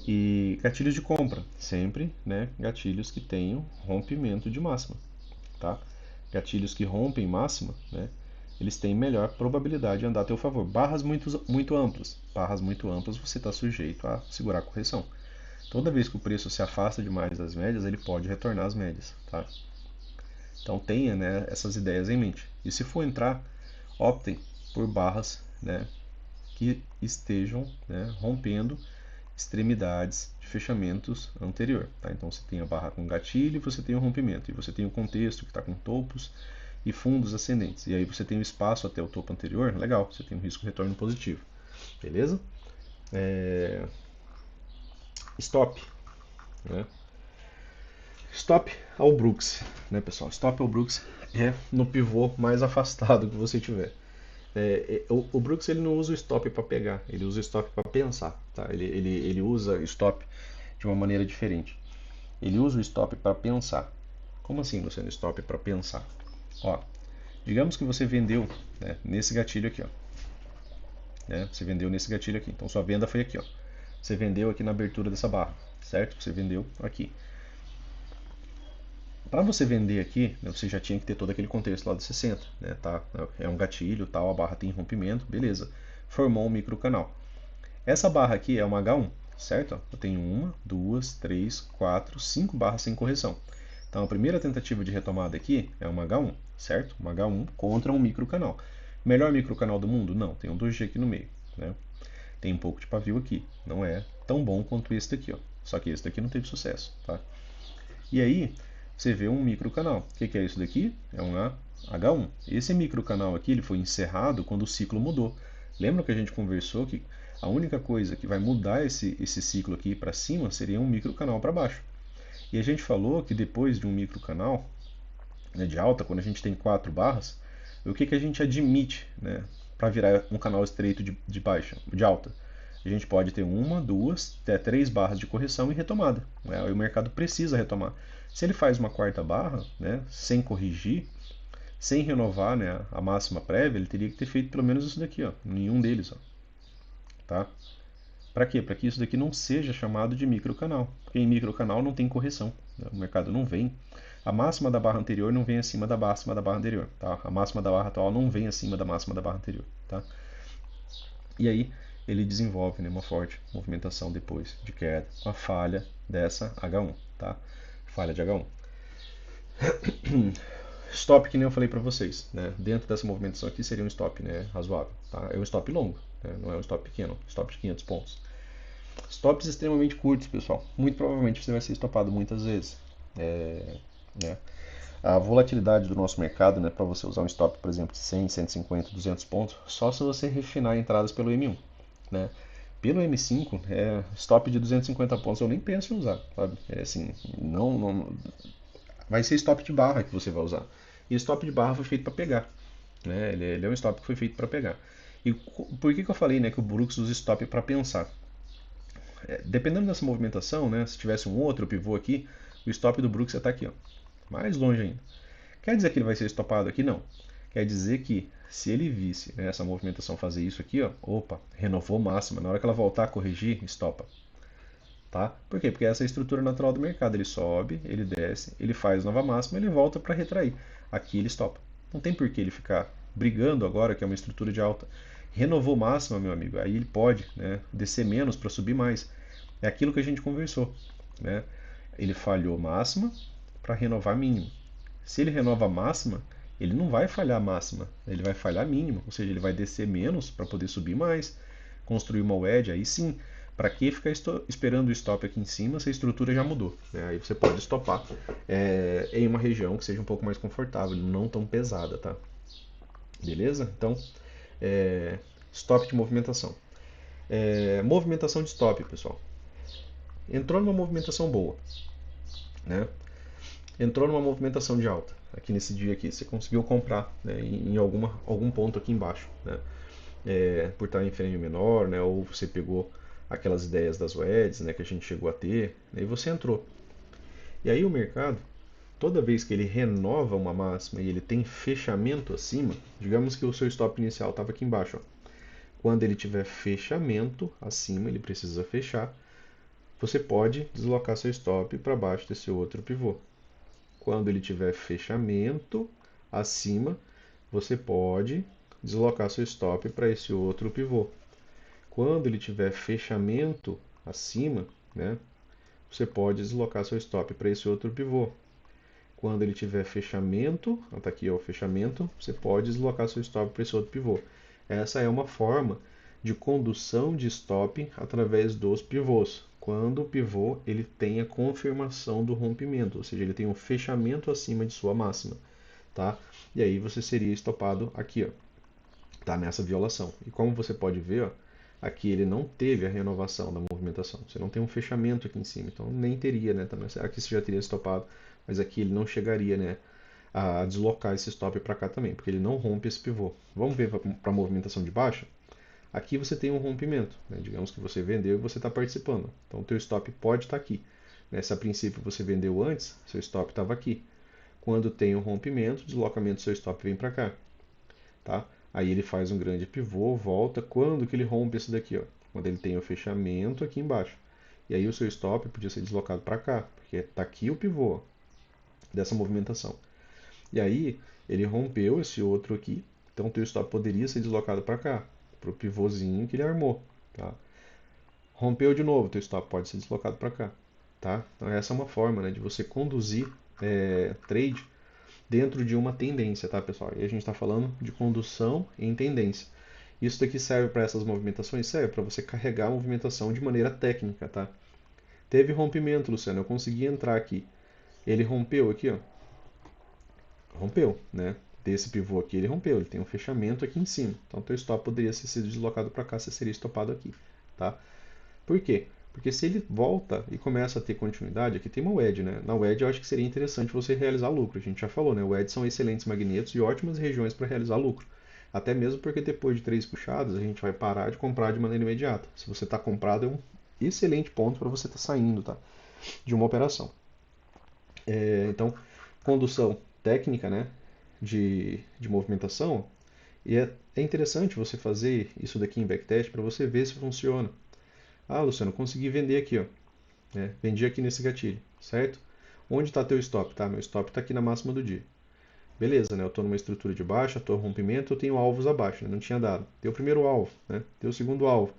Speaker 1: E gatilhos de compra, sempre, né, gatilhos que tenham rompimento de máxima, tá? Gatilhos que rompem máxima, né, eles têm melhor probabilidade de andar a teu favor. Barras muito amplas você está sujeito a segurar a correção. Toda vez que o preço se afasta demais das médias, ele pode retornar às médias, tá? Então tenha, né, essas ideias em mente. E se for entrar, optem por barras, né, que estejam, né, rompendo extremidades de fechamentos anterior. Tá? Então você tem a barra com gatilho e você tem o rompimento. E você tem o contexto que está com topos e fundos ascendentes. E aí você tem o espaço até o topo anterior, legal, você tem um risco de retorno positivo. Beleza? Stop. Né? Stop ao Brooks, né, pessoal? Stop ao Brooks é no pivô mais afastado que você tiver. O Brooks ele não usa o stop para pegar, ele usa o stop para pensar, tá? Ele usa stop de uma maneira diferente. Ele usa o stop para pensar. Como assim, Luciano? Stop para pensar? Ó, digamos que você vendeu, né, nesse gatilho aqui, ó. Né? Você vendeu nesse gatilho aqui. Então sua venda foi aqui, ó. Você vendeu aqui na abertura dessa barra, certo? Você vendeu aqui. Para você vender aqui, né, você já tinha que ter todo aquele contexto lá dos 60, né? Tá? É um gatilho, tal, a barra tem rompimento, beleza. Formou um microcanal. Essa barra aqui é uma H1, certo? Eu tenho uma, duas, três, quatro, cinco barras sem correção. Então a primeira tentativa de retomada aqui é uma H1, certo? Uma H1 contra um microcanal. Melhor microcanal do mundo? Não, tem um 2G aqui no meio, né? Tem um pouco de pavio aqui, não é tão bom quanto esse daqui, ó. Só que esse daqui não teve sucesso, tá? E aí você vê um microcanal. O que é isso daqui? É um H1. Esse microcanal aqui ele foi encerrado quando o ciclo mudou. Lembra que a gente conversou que a única coisa que vai mudar esse ciclo aqui para cima seria um microcanal para baixo. E a gente falou que depois de um microcanal, né, de alta, quando a gente tem 4 barras, o que a gente admite, né, para virar um canal estreito de baixa, de alta? A gente pode ter uma, duas, até 3 barras de correção e retomada. Né? Aí o mercado precisa retomar. Se ele faz uma quarta barra, né, sem corrigir, sem renovar, né, a máxima prévia, ele teria que ter feito pelo menos isso daqui, ó, nenhum deles, ó, tá? Para quê? Para que isso daqui não seja chamado de microcanal, porque em microcanal não tem correção, né? O mercado não vem. A máxima da barra anterior não vem acima da máxima da barra anterior, tá? A máxima da barra atual não vem acima da máxima da barra anterior, tá? E aí ele desenvolve, né, uma forte movimentação depois de queda, com a falha dessa H1, tá? Falha de H1. Stop que nem eu falei para vocês, né? Dentro dessa movimentação aqui seria um stop, né, razoável, tá? É um stop longo, né? Não é um stop pequeno, stop de 500 pontos. Stops extremamente curtos, pessoal. Muito provavelmente você vai ser stopado muitas vezes. Né? A volatilidade do nosso mercado, né, para você usar um stop, por exemplo, de 100, 150, 200 pontos, só se você refinar entradas pelo M1. Né? Pelo M5, stop de 250 pontos eu nem penso em usar. Sabe? Assim, não, vai ser stop de barra que você vai usar. E stop de barra foi feito para pegar. Né? Ele é um stop que foi feito para pegar. E por que eu falei, né, que o Brooks usa stop para pensar? Dependendo dessa movimentação, né, se tivesse um outro pivô aqui, o stop do Brooks ia estar aqui, ó, mais longe ainda. Quer dizer que ele vai ser estopado aqui? Não. Quer dizer que se ele visse, né, essa movimentação fazer isso aqui, ó, opa, renovou máxima. Na hora que ela voltar a corrigir, estopa. Tá? Por quê? Porque essa é a estrutura natural do mercado. Ele sobe, ele desce, ele faz nova máxima, ele volta para retrair. Aqui ele estopa. Não tem por que ele ficar brigando agora, que é uma estrutura de alta. Renovou máxima, meu amigo, aí ele pode, né, descer menos para subir mais. É aquilo que a gente conversou. Né? Ele falhou máxima para renovar mínimo. Se ele renova máxima, ele não vai falhar máxima, ele vai falhar mínima, ou seja, ele vai descer menos para poder subir mais, construir uma wedge, aí sim. Para que ficar esperando o stop aqui em cima se a estrutura já mudou? Né? Aí você pode stopar em uma região que seja um pouco mais confortável, não tão pesada, tá? Beleza? Então, stop de movimentação. Movimentação de stop, pessoal. Entrou numa movimentação boa, né? Entrou numa movimentação de alta aqui nesse dia aqui, você conseguiu comprar, né, em algum ponto aqui embaixo, né, por estar em frame menor, né, ou você pegou aquelas ideias das wedges, né, que a gente chegou a ter, né, e você entrou. E aí o mercado, toda vez que ele renova uma máxima e ele tem fechamento acima, digamos que o seu stop inicial estava aqui embaixo, ó. Quando ele tiver fechamento acima, ele precisa fechar, você pode deslocar seu stop para baixo desse outro pivô. Quando ele tiver fechamento acima, você pode deslocar seu stop para esse outro pivô. Quando ele tiver fechamento acima, né, você pode deslocar seu stop para esse outro pivô. Quando ele tiver fechamento, está aqui ó, o fechamento, você pode deslocar seu stop para esse outro pivô. Essa é uma forma de condução de stop através dos pivôs. Quando o pivô ele tem a confirmação do rompimento, ou seja, ele tem um fechamento acima de sua máxima, tá? E aí você seria estopado aqui, ó, tá nessa violação. E como você pode ver, ó, aqui ele não teve a renovação da movimentação. Você não tem um fechamento aqui em cima, então nem teria, né? Também. Aqui você já teria estopado, mas aqui ele não chegaria, né, a deslocar esse stop para cá também, porque ele não rompe esse pivô. Vamos ver para a movimentação de baixa? Aqui você tem um rompimento, né? Digamos que você vendeu e você está participando. Então o teu stop pode estar aqui. Né? Se a princípio você vendeu antes, seu stop estava aqui. Quando tem um rompimento, o deslocamento do seu stop vem para cá. Tá? Aí ele faz um grande pivô, volta. Quando que ele rompe esse daqui? Ó? Quando ele tem o fechamento aqui embaixo. E aí o seu stop podia ser deslocado para cá, porque está aqui o pivô, ó, dessa movimentação. E aí ele rompeu esse outro aqui, então o teu stop poderia ser deslocado para cá, para o pivôzinho que ele armou. Tá? Rompeu de novo, teu stop pode ser deslocado para cá. Tá? Então essa é uma forma, né, de você conduzir trade dentro de uma tendência, tá, pessoal? E a gente está falando de condução em tendência. Isso daqui serve para essas movimentações? Serve para você carregar a movimentação de maneira técnica, tá? Teve rompimento, Luciano, eu consegui entrar aqui. Ele rompeu aqui, ó. Rompeu, né? Desse pivô aqui ele rompeu, ele tem um fechamento aqui em cima. Então teu stop poderia ter sido deslocado para cá, você seria estopado aqui, tá? Por quê? Porque se ele volta e começa a ter continuidade, aqui tem uma wedge, né? Na wedge eu acho que seria interessante você realizar lucro. A gente já falou, né? Wedges são excelentes magnetos e ótimas regiões para realizar lucro. Até mesmo porque depois de 3 puxadas a gente vai parar de comprar de maneira imediata. Se você está comprado, é um excelente ponto para você estar saindo, tá? De uma operação. Então, condução técnica, né? De movimentação. E é interessante você fazer isso daqui em backtest para você ver se funciona. Ah, Luciano, consegui vender aqui, ó. Né? Vendi aqui nesse gatilho, certo? Onde está teu stop? Tá? Meu stop está aqui na máxima do dia. Beleza, né? Eu estou numa estrutura de baixa, estou rompimento, eu tenho alvos abaixo, né? Não tinha dado. Deu o primeiro alvo, né? Deu o segundo alvo.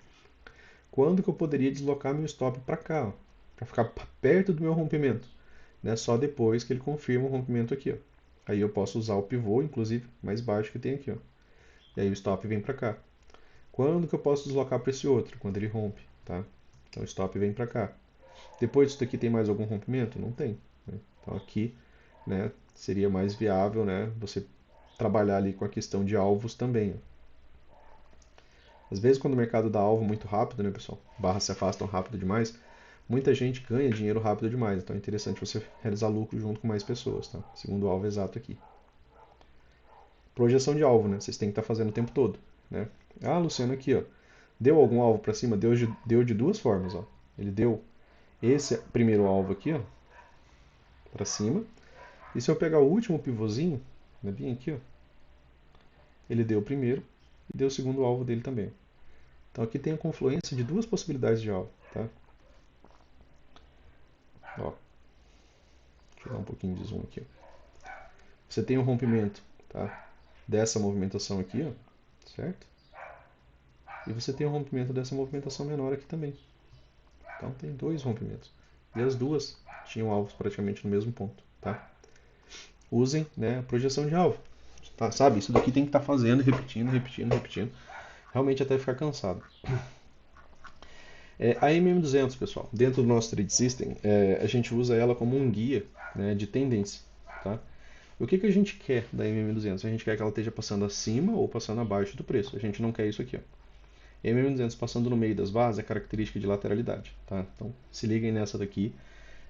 Speaker 1: Quando que eu poderia deslocar meu stop para cá, para ficar perto do meu rompimento? Né? Só depois que ele confirma o rompimento aqui, ó. Aí eu posso usar o pivô, inclusive, mais baixo que tem aqui, ó. E aí o stop vem para cá. Quando que eu posso deslocar para esse outro? Quando ele rompe, tá? Então o stop vem para cá. Depois disso aqui tem mais algum rompimento? Não tem. Né? Então aqui, né, seria mais viável, né, você trabalhar ali com a questão de alvos também. Ó. Às vezes quando o mercado dá alvo muito rápido, né, pessoal, barras se afastam rápido demais, muita gente ganha dinheiro rápido demais. Então é interessante você realizar lucro junto com mais pessoas, tá? Segundo o alvo exato aqui. Projeção de alvo, né? Vocês têm que estar fazendo o tempo todo, né? Ah, Luciano, aqui, ó. Deu algum alvo para cima? Deu de duas formas, ó. Ele deu esse primeiro alvo aqui, ó, para cima. E se eu pegar o último pivôzinho, né, bem aqui, ó, ele deu o primeiro e deu o segundo alvo dele também. Então aqui tem a confluência de duas possibilidades de alvo, tá? Ó, deixa eu dar um pouquinho de zoom aqui. Você tem um rompimento, tá? Dessa movimentação aqui, ó, certo? E você tem um rompimento dessa movimentação menor aqui também. Então tem dois rompimentos. E as duas tinham alvos praticamente no mesmo ponto, tá? Usem, né, a projeção de alvo. Tá, sabe? Isso daqui tem que estar fazendo, repetindo, repetindo, repetindo. Realmente até ficar cansado. A MM200, pessoal, dentro do nosso Trade System, a gente usa ela como um guia, né, de tendência. Tá? O que a gente quer da MM200? A gente quer que ela esteja passando acima ou passando abaixo do preço. A gente não quer isso aqui. Ó. MM200 passando no meio das barras é característica de lateralidade. Tá? Então se liguem nessa daqui.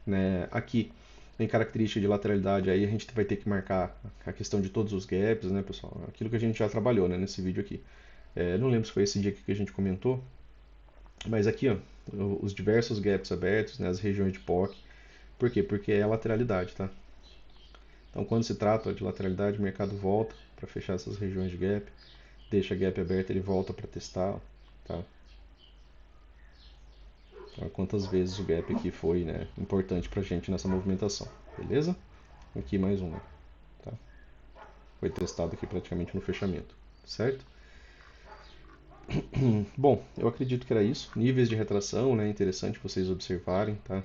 Speaker 1: Né? Aqui tem característica de lateralidade, aí a gente vai ter que marcar a questão de todos os gaps, né, pessoal? Aquilo que a gente já trabalhou, né, nesse vídeo aqui. Não lembro se foi esse dia que a gente comentou, mas aqui, ó, os diversos gaps abertos, né, as regiões de POC. Por quê? Porque é lateralidade, tá? Então, quando se trata de lateralidade, o mercado volta para fechar essas regiões de gap, deixa gap aberto, ele volta para testar, tá? Então, quantas vezes o gap aqui foi, né, importante para a gente nessa movimentação, beleza? Aqui mais uma, tá? Foi testado aqui praticamente no fechamento, certo? Bom, eu acredito que era isso. Níveis de retração, né? Interessante vocês observarem, tá?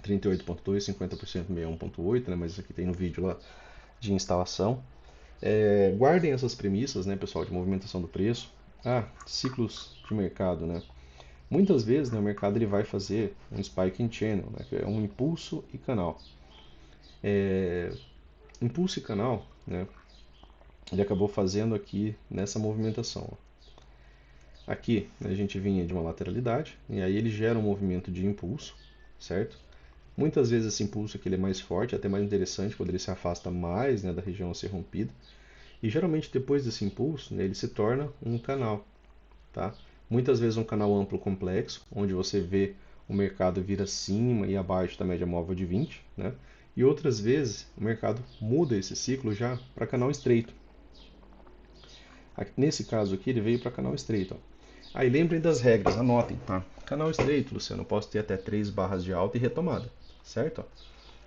Speaker 1: 38.2, 50%, 61.8, né? Mas isso aqui tem no vídeo lá de instalação. Guardem essas premissas, né, pessoal, de movimentação do preço. Ciclos de mercado, né? Muitas vezes, né, o mercado ele vai fazer um spike in channel, né, que é um impulso e canal. Impulso e canal, né, ele acabou fazendo aqui nessa movimentação. Ó. Aqui né, a gente vinha de uma lateralidade e aí ele gera um movimento de impulso, certo? Muitas vezes esse impulso aqui ele é mais forte, até mais interessante quando ele se afasta mais né, da região a ser rompida. E geralmente depois desse impulso, né, ele se torna um canal. Tá? Muitas vezes um canal amplo complexo, onde você vê o mercado vir acima e abaixo da média móvel de 20, né? E outras vezes o mercado muda esse ciclo já para canal estreito. Nesse caso aqui ele veio para canal estreito. Ó. Aí lembrem das regras, anotem, tá? Canal estreito, Luciano, eu posso ter até 3 barras de alta e retomada, certo?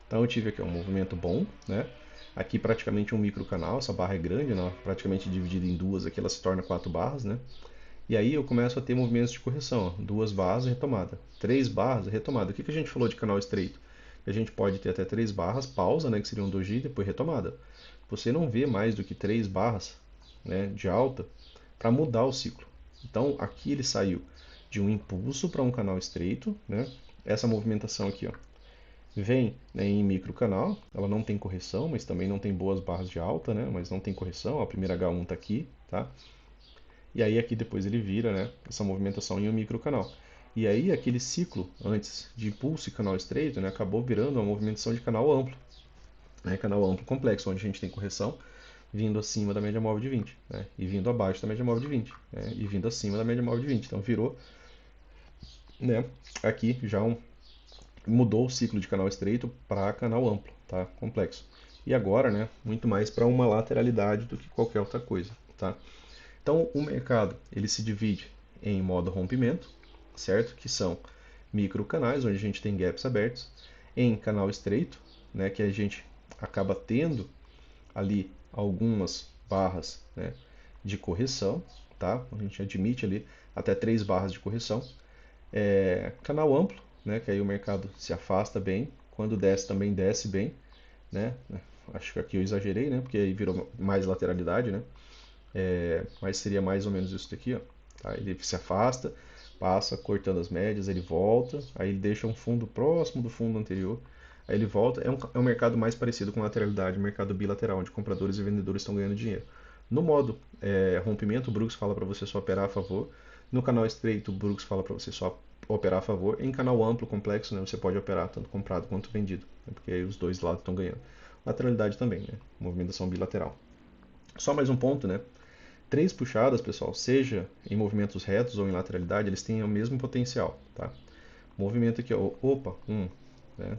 Speaker 1: Então eu tive aqui um movimento bom, né? Aqui praticamente um micro canal, essa barra é grande, né? Praticamente dividida em duas, aqui ela se torna 4 barras, né? E aí eu começo a ter movimentos de correção, ó. 2 barras, retomada. 3 barras, retomada. O que a gente falou de canal estreito? A gente pode ter até 3 barras, pausa, né, que seria um doji, depois retomada. Você não vê mais do que 3 barras né, de alta para mudar o ciclo. Então aqui ele saiu de um impulso para um canal estreito, né? Essa movimentação aqui, ó, vem né, em micro canal, ela não tem correção, mas também não tem boas barras de alta, né? Mas não tem correção, ó, a primeira H1 está aqui, tá? E aí aqui depois ele vira né, essa movimentação em um microcanal. E aí aquele ciclo antes de impulso e canal estreito né, acabou virando uma movimentação de canal amplo. Né, canal amplo complexo, onde a gente tem correção vindo acima da média móvel de 20, né, e vindo abaixo da média móvel de 20, né, e vindo acima da média móvel de 20. Então virou né, aqui já mudou o ciclo de canal estreito para canal amplo, tá, complexo. E agora, né, muito mais para uma lateralidade do que qualquer outra coisa, tá? Então, o mercado ele se divide em modo rompimento, certo? Que são microcanais, onde a gente tem gaps abertos, em canal estreito, né, que a gente acaba tendo ali algumas barras né, de correção, tá? A gente admite ali até 3 barras de correção. Canal amplo, né, que aí o mercado se afasta bem, quando desce também desce bem, né? Acho que aqui eu exagerei, né? Porque aí virou mais lateralidade, né? Mas seria mais ou menos isso daqui, ó. Tá? Ele se afasta, passa cortando as médias, ele volta, aí ele deixa um fundo próximo do fundo anterior, aí ele volta. É um mercado mais parecido com lateralidade, um mercado bilateral, onde compradores e vendedores estão ganhando dinheiro. No modo rompimento, o Brooks fala para você só operar a favor. No canal estreito, o Brooks fala para você só operar a favor. Em canal amplo, complexo, né, você pode operar tanto comprado quanto vendido, né, porque aí os dois lados estão ganhando. Lateralidade também, né, movimentação bilateral. Só mais um ponto, né? Três puxadas, pessoal, seja em movimentos retos ou em lateralidade, eles têm o mesmo potencial, tá? Movimento aqui, ó, opa, né?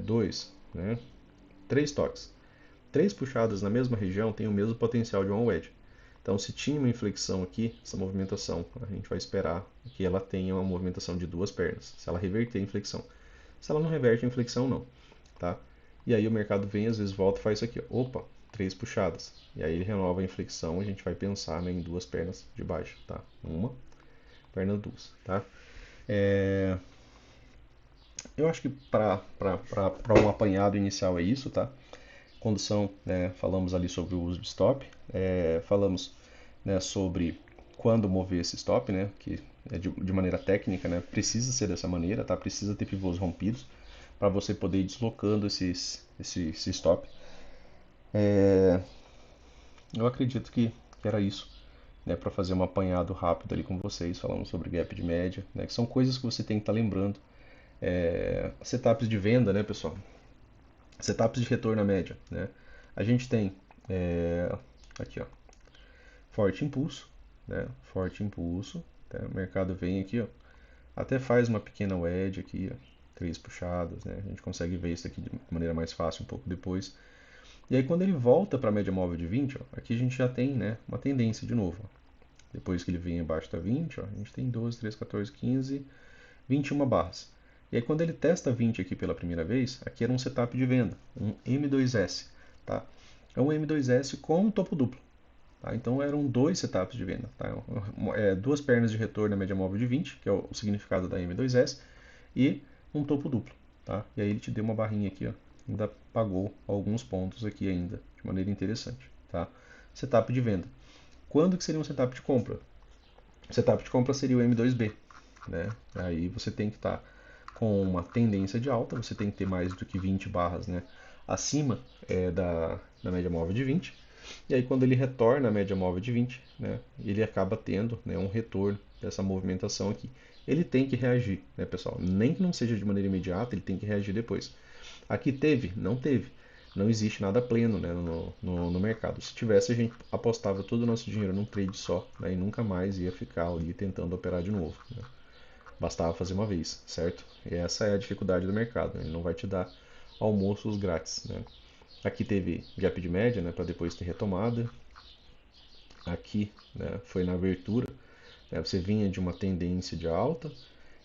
Speaker 1: Dois, né? Três toques. três puxadas na mesma região têm o mesmo potencial de uma wedge. Então, se tinha uma inflexão aqui, essa movimentação, a gente vai esperar que ela tenha uma movimentação de duas pernas, se ela reverter a inflexão. Se ela não reverte a inflexão, não. Tá? E aí o mercado vem, às vezes volta e faz isso aqui. Ó. Opa, três puxadas. E aí ele renova a inflexão e a gente vai pensar, né, em duas pernas de baixo. Tá? Uma, perna duas. Tá? Eu acho que para um apanhado inicial é isso, tá? Condução, né, falamos ali sobre o uso de stop, falamos, né, sobre quando mover esse stop, né, que é de maneira técnica, né, precisa ser dessa maneira, tá? Precisa ter pivôs rompidos para você poder ir deslocando esse stop. Eu acredito que era isso, né, para fazer um apanhado rápido ali com vocês, falando sobre gap de média, né, que são coisas que você tem que estar lembrando. Setups de venda, né, pessoal? Setups de retorno à média, né? A gente tem aqui, ó, forte impulso, né? Forte impulso, tá? O mercado vem aqui, ó, até faz uma pequena wedge aqui, ó, três puxadas, né? A gente consegue ver isso aqui de maneira mais fácil um pouco depois. E aí quando ele volta para a média móvel de 20, ó, aqui a gente já tem, né, uma tendência de novo. Ó. Depois que ele vem abaixo da 20, ó, a gente tem 12, 13, 14, 15, 21 barras. E aí quando ele testa 20 aqui pela primeira vez, aqui era um setup de venda, um M2S, tá? É um M2S com um topo duplo, tá? Então eram dois setups de venda, tá? Duas pernas de retorno na média móvel de 20, que é o significado da M2S, e um topo duplo, tá? E aí ele te deu uma barrinha aqui, ó, ainda pagou alguns pontos aqui ainda, de maneira interessante, tá? Setup de venda. Quando que seria um setup de compra? O setup de compra seria o M2B, né? Aí você tem que estar com uma tendência de alta, você tem que ter mais do que 20 barras, né, acima da média móvel de 20. E aí quando ele retorna à média móvel de 20, né, ele acaba tendo, né, um retorno dessa movimentação aqui. Ele tem que reagir, né, pessoal? Nem que não seja de maneira imediata, ele tem que reagir depois. Aqui teve? Não teve. Não existe nada pleno, né, no mercado. Se tivesse, a gente apostava todo o nosso dinheiro num trade só, né, e nunca mais ia ficar ali tentando operar de novo. Né? Bastava fazer uma vez, certo? E essa é a dificuldade do mercado, né? Ele não vai te dar almoços grátis, né? Aqui teve gap de média, né, para depois ter retomada. Aqui, né, foi na abertura, né, você vinha de uma tendência de alta,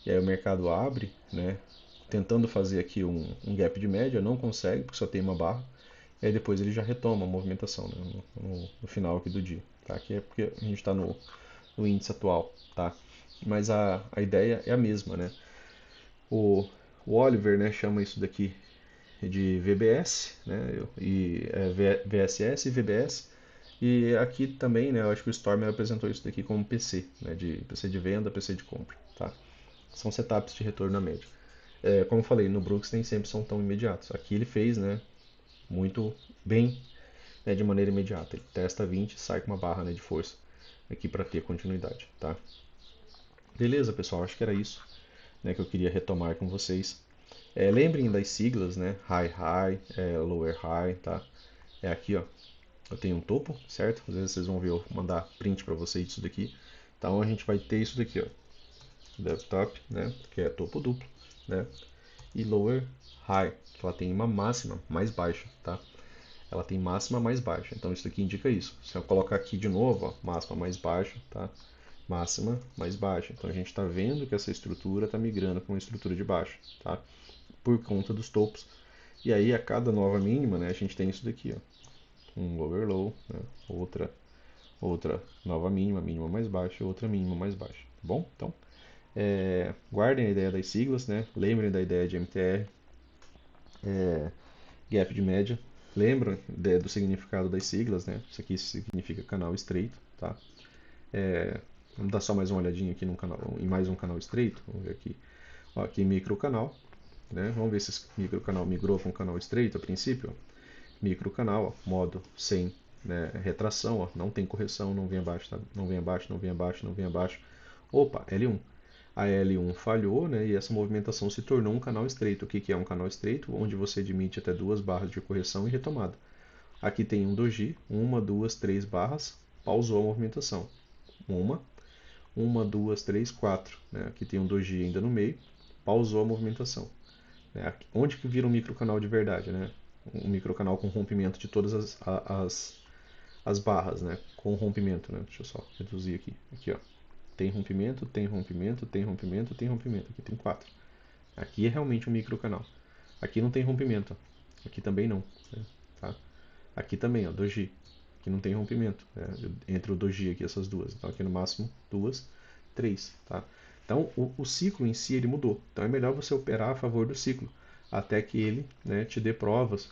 Speaker 1: e aí o mercado abre, né, tentando fazer aqui um gap de média, não consegue, porque só tem uma barra, e aí depois ele já retoma a movimentação, né, no final aqui do dia, tá? Aqui é porque a gente está no índice atual, tá? Mas a ideia é a mesma, né? O, o Oliver, né, chama isso daqui de VBS, né, e VSS e VBS. E aqui também, né, eu acho que o Stormer apresentou isso daqui como PC, né, de PC de venda, PC de compra, tá? São setups de retorno à média. Como eu falei, no Brooks nem sempre são tão imediatos. Aqui ele fez, né, muito bem, né, de maneira imediata. Ele testa 20 e sai com uma barra, né, de força aqui para ter continuidade, tá? Beleza, pessoal, acho que era isso, né, que eu queria retomar com vocês. Lembrem das siglas, né? High High, Lower High, tá? Aqui, ó. Eu tenho um topo, certo? Às vezes vocês vão ver eu mandar print para vocês disso daqui. Então a gente vai ter isso daqui, ó. Desktop, né? Que é topo duplo, né? E Lower High, que ela tem uma máxima mais baixa, tá? Ela tem máxima mais baixa. Então isso aqui indica isso. Se eu colocar aqui de novo, ó, máxima mais baixa, tá? Máxima mais baixa. Então a gente está vendo que essa estrutura está migrando para uma estrutura de baixa, tá? Por conta dos topos. E aí a cada nova mínima, né, a gente tem isso daqui, ó. Um lower low, né, outra nova mínima, mínima mais baixa, outra mínima mais baixa, tá bom? Então, guardem a ideia das siglas, né? Lembrem da ideia de MTR, gap de média. Lembram do significado das siglas, né? Isso aqui significa canal estreito, tá? Vamos dar só mais uma olhadinha aqui em mais um canal estreito. Vamos ver aqui. Ó, aqui micro canal, né? Vamos ver se esse micro canal migrou para um canal estreito a princípio. Micro canal, ó, modo sem, né, retração, ó, não tem correção, não vem abaixo, tá? Não vem abaixo, não vem abaixo, não vem abaixo. Opa, L1. A L1 falhou, né, e essa movimentação se tornou um canal estreito. O que que é um canal estreito? Onde você admite até duas barras de correção e retomada. Aqui tem um doji, uma, duas, três barras, pausou a movimentação. Uma, duas, três, quatro. Né? Aqui tem um doji ainda no meio, pausou a movimentação. Né? Onde que vira um microcanal de verdade? Né? um microcanal com rompimento de todas as barras, né? Com rompimento, né? Deixa eu só reduzir aqui. Aqui, ó. Tem rompimento, tem rompimento, tem rompimento, tem rompimento. Aqui tem 4. Aqui é realmente um microcanal. Aqui não tem rompimento. Aqui também não. Né? Tá? Aqui também, ó, 2G. Aqui não tem rompimento. Né? Entre o 2G aqui, essas duas. Então aqui no máximo 2, 3. Tá? Então o ciclo em si ele mudou. Então é melhor você operar a favor do ciclo. Até que ele, né, te dê provas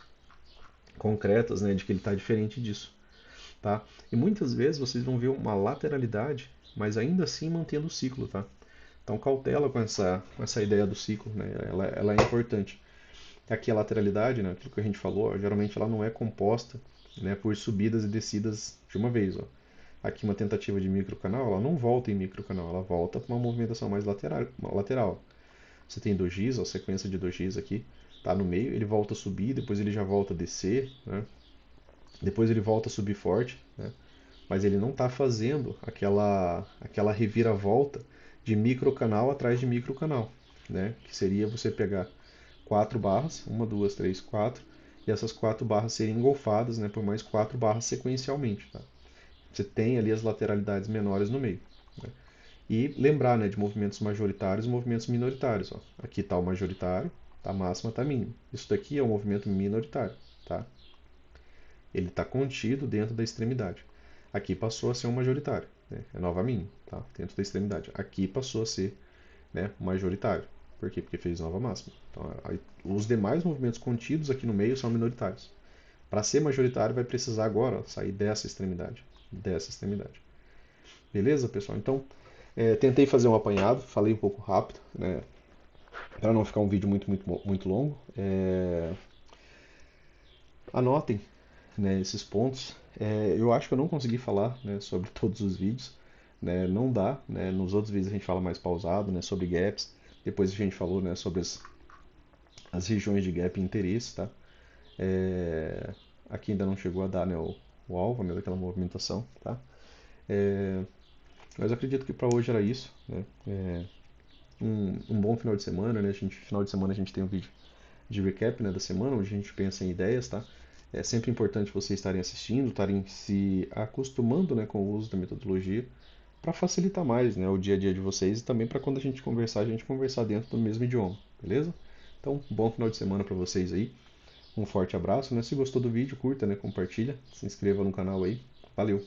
Speaker 1: concretas, né, de que ele está diferente disso. Tá? E muitas vezes vocês vão ver uma lateralidade, mas ainda assim mantendo o ciclo. Tá? Então cautela com essa ideia do ciclo. Né? Ela é importante. Aqui a lateralidade, né, aquilo que a gente falou, geralmente ela não é composta, né, por subidas e descidas de uma vez. Ó. Aqui uma tentativa de microcanal, ela não volta em microcanal, ela volta para uma movimentação mais lateral. Você tem 2x, a sequência de 2x aqui, tá no meio, ele volta a subir, depois ele já volta a descer, né? Depois ele volta a subir forte, né? Mas ele não está fazendo aquela reviravolta de microcanal atrás de microcanal, né? Que seria você pegar 4 barras, 1, 2, 3, 4, e essas 4 barras serem engolfadas, né, por mais 4 barras sequencialmente. Tá? Você tem ali as lateralidades menores no meio. Né? E lembrar, né, de movimentos majoritários e movimentos minoritários. Ó. Aqui está o majoritário, tá máxima, está mínimo. Isso daqui é um movimento minoritário. Tá? Ele está contido dentro da extremidade. Aqui passou a ser um majoritário, né? É nova mínima, tá? Dentro da extremidade. Aqui passou a ser, né, majoritário. Por quê? Porque fez nova máxima. Então, os demais movimentos contidos aqui no meio são minoritários. Para ser majoritário, vai precisar agora, ó, sair dessa extremidade. Dessa extremidade. Beleza, pessoal? Então, tentei fazer um apanhado, falei um pouco rápido, né? Para não ficar um vídeo muito longo. Anotem, né, esses pontos. Eu acho que eu não consegui falar, né, sobre todos os vídeos. Né, não dá. Né, nos outros vídeos a gente fala mais pausado, né, sobre gaps. Depois a gente falou, né, sobre as regiões de gap e interesse. Tá? É, aqui ainda não chegou a dar, né, o alvo, né, daquela movimentação. Tá? Mas eu acredito que para hoje era isso. Né? Um bom final de semana. Né? Final de semana a gente tem um vídeo de recap, né, da semana, onde a gente pensa em ideias. Tá? É sempre importante vocês estarem assistindo, estarem se acostumando, né, com o uso da metodologia para facilitar mais, né, o dia a dia de vocês e também para quando a gente conversar dentro do mesmo idioma, beleza? Então, bom final de semana para vocês aí. Um forte abraço, né? Se gostou do vídeo, curta, né, compartilha, se inscreva no canal aí. Valeu!